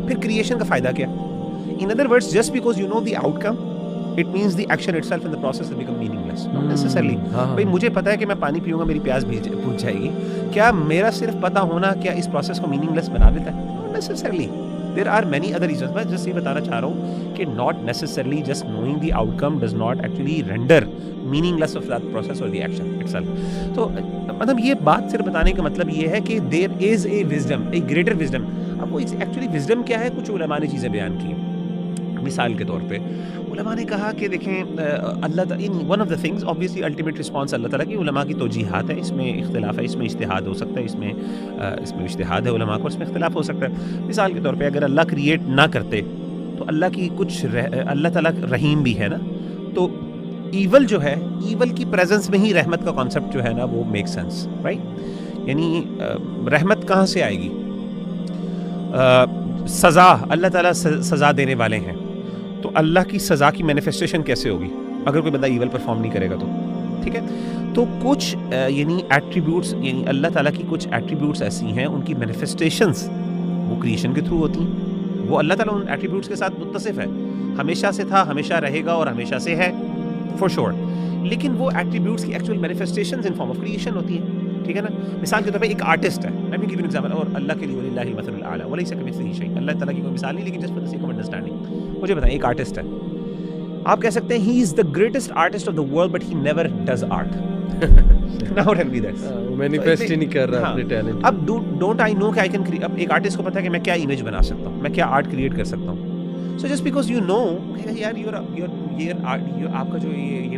S2: پھر کریشن کا فائدہ کیا. In other words, just because you know the outcome it means the action itself in the process will become meaningless. Not necessarily. بھائی مجھے پتہ ہے کہ میں پانی پیوں گا میری پیاس بجھ جائے گی, کیا میرا صرف پتہ ہونا کیا اس پروسیس کو میننگ لیس بنا دیتا ہے؟ Not necessarily. There are many other reasons. میں جس یہ بتانا چاہ رہا ہوں کہ not necessarily just knowing the outcome does not actually render meaningless of that process or the action itself. تو مطلب یہ بات صرف بتانے کا مطلب یہ ہے کہ there is a wisdom, a greater wisdom. اب وہ ایکچولی wisdom کیا ہے, کچھ علماء نے چیزیں بیان کی. مثال کے طور پہ علماء نے کہا کہ دیکھیں اللہ تعالیٰ one of the things obviously ultimate response اللہ تعالیٰ کی علماء کی توجیحات ہے, اس میں اختلاف ہے, اس میں اجتہاد ہو سکتا ہے, اس میں اجتہاد ہے علماء کو, اس میں اختلاف ہو سکتا ہے. مثال کے طور پہ اگر اللہ کریٹ نہ کرتے تو اللہ کی کچھ اللہ تعالیٰ رحیم بھی ہے نا, تو ایول جو ہے, ایول کی پریزنس میں ہی رحمت کا کانسیپٹ جو ہے نا وہ میک سینس, رائٹ. یعنی رحمت کہاں سے آئے گی؟ سزا, اللہ تعالیٰ سزا دینے والے ہیں, تو اللہ کی سزا کی مینیفیسٹیشن کیسے ہوگی اگر کوئی بندہ ایول پرفارم نہیں کرے گا تو؟ ٹھیک ہے, تو کچھ یعنی ایٹریبیوٹس, یعنی اللہ تعالیٰ کی کچھ ایٹریبیوٹس ایسی ہیں ان کی مینیفیسٹیشنز وہ کریشن کے تھرو ہوتی ہیں. وہ اللہ تعالیٰ ان ایٹریبیوٹس کے ساتھ متصف ہے, ہمیشہ سے تھا, ہمیشہ رہے گا اور ہمیشہ سے ہے فور شور, لیکن وہ ایٹریبیوٹس کی actual manifestations in form of creation ہوتی ہیں. ٹھیک ہے نا, مثال کے طور پہ ایک آرٹسٹ ہے, let me give you an example, اور اللہ کے لیے وللہ المثل الاعلی ولیس کمثلہ شیء, اللہ تعالیٰ کی کوئی مثال نہیں لیکن just for the sake of understanding. مجھے بتائیں, ایک آرٹسٹ ہے, آپ کہہ سکتے ہیں he is the greatest artist of the world but he never does art. Now tell me that,
S1: وہ مینیفیسٹ ہی نہیں کر رہا اپنے ٹیلنٹ.
S2: اب ڈونٹ آئی نو کہ آئی کین, اب ایک آرٹسٹ کو پتہ ہے کہ میں کیا امیج بنا سکتا ہوں, میں کیا آرٹ کریٹ کر سکتا ہوں. So just because you know yaar your aapka jo ye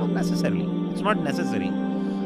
S2: Not necessarily, it's not necessary.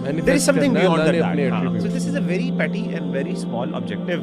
S2: There is something beyond that. So this is a very petty and very small objective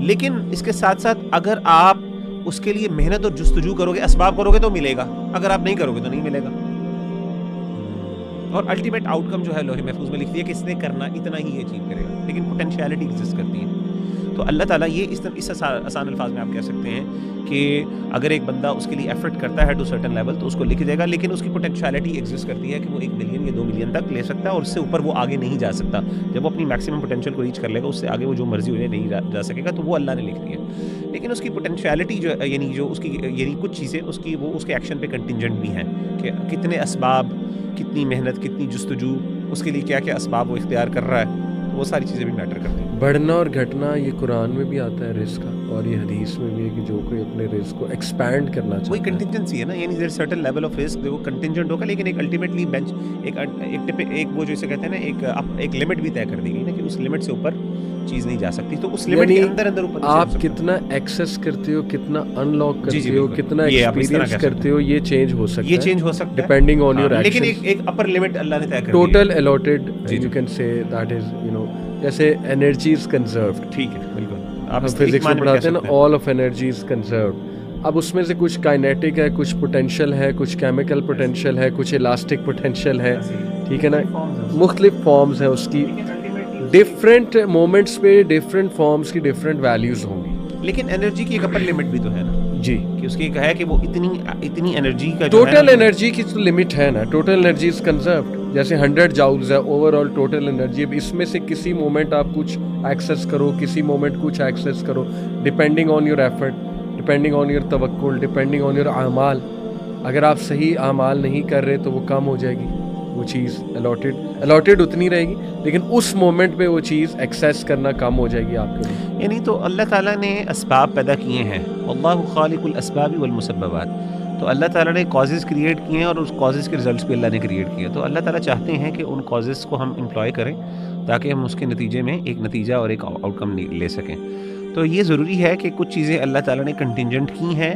S2: لیکن اس کے ساتھ ساتھ اگر آپ اس کے لیے محنت اور جستجو کرو گے, اسباب کرو گے تو ملے گا, اگر آپ نہیں کرو گے تو نہیں ملے گا. اور الٹیمیٹ آؤٹ کم جو ہے لوح محفوظ میں لکھ دیا کہ اس نے کرنا اتنا ہی اچیو کرے گا, لیکن پوٹینشیلٹی ایگزسٹ کرتی ہے. تو اللہ تعالیٰ یہ اس آسان الفاظ میں آپ کہہ سکتے ہیں کہ اگر ایک بندہ اس کے لیے ایفرٹ کرتا ہے ٹو سرٹن لیول تو اس کو لکھ جائے گا, لیکن اس کی پوٹینشیلٹی ایگزسٹ کرتی ہے کہ وہ 1 ملین یا 2 ملین تک لے سکتا ہے, اور اس سے اوپر وہ آگے نہیں جا سکتا. جب وہ اپنی میکسیمم پوٹینشیل کو ریچ کر لے گا, اس سے آگے وہ جو مرضی ہو جائے نہیں جا سکے گا, تو وہ اللہ نے لکھ دی ہے. لیکن اس کی پوٹینشیلٹی جو اس کی کچھ چیزیں اس کی وہ اس کے ایکشن پہ کنٹینجنٹ بھی ہیں کہ کتنے اسباب, کتنی محنت, کتنی جستجو, اس کے لیے کیا کیا اسباب وہ اختیار کر رہا ہے, وہ ساری چیزیں بھی میٹر کرتی ہیں.
S1: بڑھنا اور گھٹنا یہ قرآن میں بھی آتا ہے رزق کا, اور یہ حدیث میں بھی ہے کہ جو کوئی اپنے رزق کو ایکسپینڈ کرنا چاہتا ہے,
S2: وہی کنٹینجنسی ہے نا, یعنی there certain level of risk وہ کنٹینجنٹ ہوگا, لیکن ایک الٹیمیٹلی بینچ ایک وہ جو اسے کہتے ہیں نا ایک لمٹ بھی طے کر دی گئی نا کہ اس لمٹ سے اوپر چیز نہیں جا سکتی. تو اس لمٹ کے اندر اوپر
S1: آپ کتنا ایکسیس کرتے ہو, کتنا ان لاک کرتے ہو, کتنا ایکسپیرینس کرتے ہو, یہ چینج ہو سکتا ہے ڈیپینڈنگ آن یور ایکشن.
S2: لیکن ایک اپر لمٹ اللہ نے طے کر دی,
S1: total allotted you can say that is جیسے انرجی از کنزروڈ.
S2: ٹھیک ہے, بالکل
S1: آپ فزکس میں پڑھاتے ہیں نا, آل آف انرجی از کنزروڈ. اب اس میں سے کچھ کائنیٹک ہے, کچھ پوٹینشیل ہے, کچھ کیمیکل پوٹینشیل ہے, کچھ الاسٹک پوٹینشیل ہے, ٹھیک ہے نا, مختلف فارمز ہیں اس کی, ڈفرینٹ مومنٹس پہ ڈفرینٹ فارمز کی ڈفرینٹ ویلیوز ہوں گی.
S2: لیکن انرجی کی ایک اپر لمٹ بھی تو ہے نا
S1: جی,
S2: کہ اس کی ایک ہے کہ وہ اتنی انرجی کا
S1: ٹوٹل انرجی کی تو لمٹ ہے نا, ٹوٹل انرجی از کنزروڈ. جیسے 100 جاؤلز ہے اوور آل ٹوٹل انرجی. اب اس میں سے کسی مومنٹ آپ کچھ ایکسیس کرو, کسی مومنٹ کچھ ایکسیس کرو, depending on your effort, depending on your توکل, ڈپینڈنگ آن یور اعمال. اگر آپ صحیح اعمال نہیں کر رہے تو وہ کم ہو جائے گی وہ چیز, الاٹڈ اتنی رہے گی, لیکن اس مومنٹ پہ وہ چیز ایکسیس کرنا کم ہو جائے گی آپ کے لیے.
S2: یعنی تو اللہ تعالیٰ نے اسباب پیدا کیے ہیں, اللہ خالق الاسباب والمسببات. تو اللہ تعالیٰ نے کازز کریٹ کیے ہیں اور اس کازز کے ریزلٹس بھی اللہ نے کریٹ کیے. تو اللہ تعالیٰ چاہتے ہیں کہ ان کازز کو ہم امپلوائے کریں تاکہ ہم اس کے نتیجے میں ایک نتیجہ اور ایک آؤٹ کم لے سکیں. تو یہ ضروری ہے کہ کچھ چیزیں اللہ تعالیٰ نے کنٹینجنٹ کی ہیں,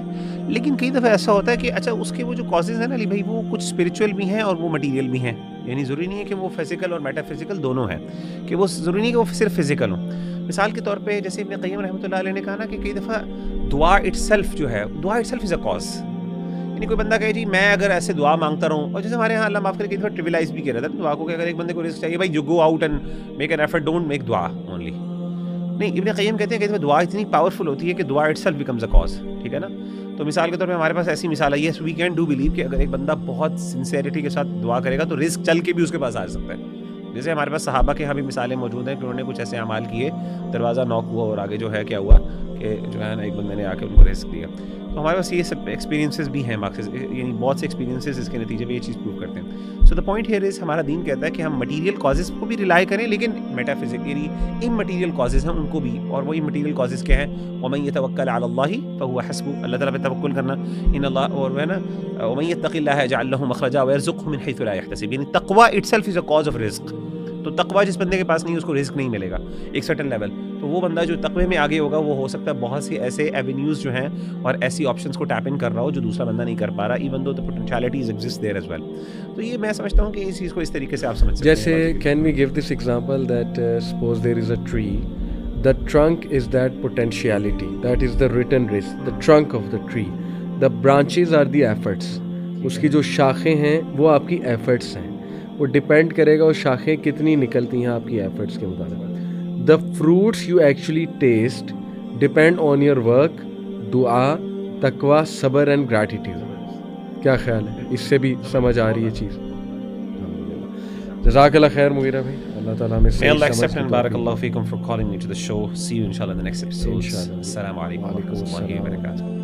S2: لیکن کئی دفعہ ایسا ہوتا ہے کہ اچھا اس کے وہ جو کازز ہیں نا علی بھائی, وہ کچھ اسپریچول بھی ہیں اور وہ مٹیریل بھی ہیں. یعنی ضروری نہیں ہے کہ وہ فزیکل اور میٹا فزیکل دونوں ہیں, کہ وہ ضروری نہیں کہ وہ صرف فزیکل ہوں. مثال کے طور پہ جیسے ابن قیم رحمۃ اللہ علیہ نے کہا نا کہ کئی دفعہ دعا اٹ سیلف جو ہے, دعا it self is a cause. یعنی کوئی بندہ کہے جی میں اگر ایسے دعا مانگتا رہوں, اور جیسے ہمارے یہاں اللہ معاف کرے کئی دفعہ ٹریولائز بھی کیا رہتا ہے دعا کو, کہ اگر ایک بندے کو رزق چاہیے بھائی you go out and make an effort, don't make دعا اونلی. نہیں, ابن قیم کہتے ہیں کہ دعا اتنی پاورفل ہوتی ہے کہ دعا it self becomes a cause. ٹھیک ہے نا. تو مثال کے طور پہ ہمارے پاس ایسی مثال ہے, یس وی کین ڈو بلیو کہ اگر ایک بندہ بہت سنسیئرٹی کے ساتھ دعا کرے گا تو رزق چل کے بھی اس کے پاس آ سکتا ہے. جیسے ہمارے پاس صحابہ کے یہاں بھی مثالیں موجود ہیں کہ انہوں نے کچھ ایسے اعمال کیے, دروازہ نوک ہوا اور آگے جو ہے کیا ہوا کہ جو ہے نا ایک بندے نے آ کے ان کو رزق دیا. تو ہمارے پاس یہ سب ایکسپیرینسز بھی ہیں, یعنی بہت سے ایکسپیرینسز اس کے نتیجے میں یہ چیز پروو کرتے ہیں. سو دا پوائنٹ ہیئر از, ہمارا دین کہتا ہے کہ ہم مٹیریل کازز کو بھی ریلائی کریں, لیکن میٹا فزک یعنی امٹیریل کازز ہیں ان کو بھی. اور وہ امٹیریل کازز کیا ہیں, ومن یتوکل علی اللہ فہو حسبہ, اللہ تعالیٰ پہ توکل کرنا, ان اللہ, اور ہے نا ومن یتق اللہ یجعل لہ مخرجا ویرزقہ من حیث لا یحتسب. یعنی تقوی it self is a cause of رزق. تو تقوی جس بندے کے پاس نہیں اس کو رزق نہیں ملے گا ایک سرٹن لیول. تو وہ بندہ جو تقوی میں آگے ہوگا وہ ہو سکتا ہے بہت سی ایسے ایونیوز جو ہیں اور ایسی آپشنس کو ٹیپ ان کر رہا ہو جو دوسرا بندہ نہیں کر پا رہا, even though the potentialities exist there as well. تو یہ میں سمجھتا ہوں کہ اس چیز کو اس طریقے سے آپ سمجھ سکتے ہیں.
S1: جیسے can we give this example that suppose there is a tree, the trunk is that potentiality, that is the written رزق, the trunk of the tree, the branches are the efforts. اس کی جو شاخیں ہیں وہ آپ کی ایفرٹس ہیں, وہ ڈپینڈ کرے گا وہ شاخیں کتنی نکلتی ہیں آپ کی ایفرٹس کے مطابق. The fruits you actually test depend on your work, دعا, تقوی, صبر اینڈ گریٹیٹیوڈ. کیا خیال ہے, اس سے بھی سمجھ آ رہی ہے چیز؟ جزاک اللہ خیر مغیرہ بھائی, اللہ تعالیٰ میں
S2: May Allah accept and barakallahu feekum for calling me to the show. See you inshallah in the next episode. Assalamu alaikum wa rahmatullahi wa barakatuh.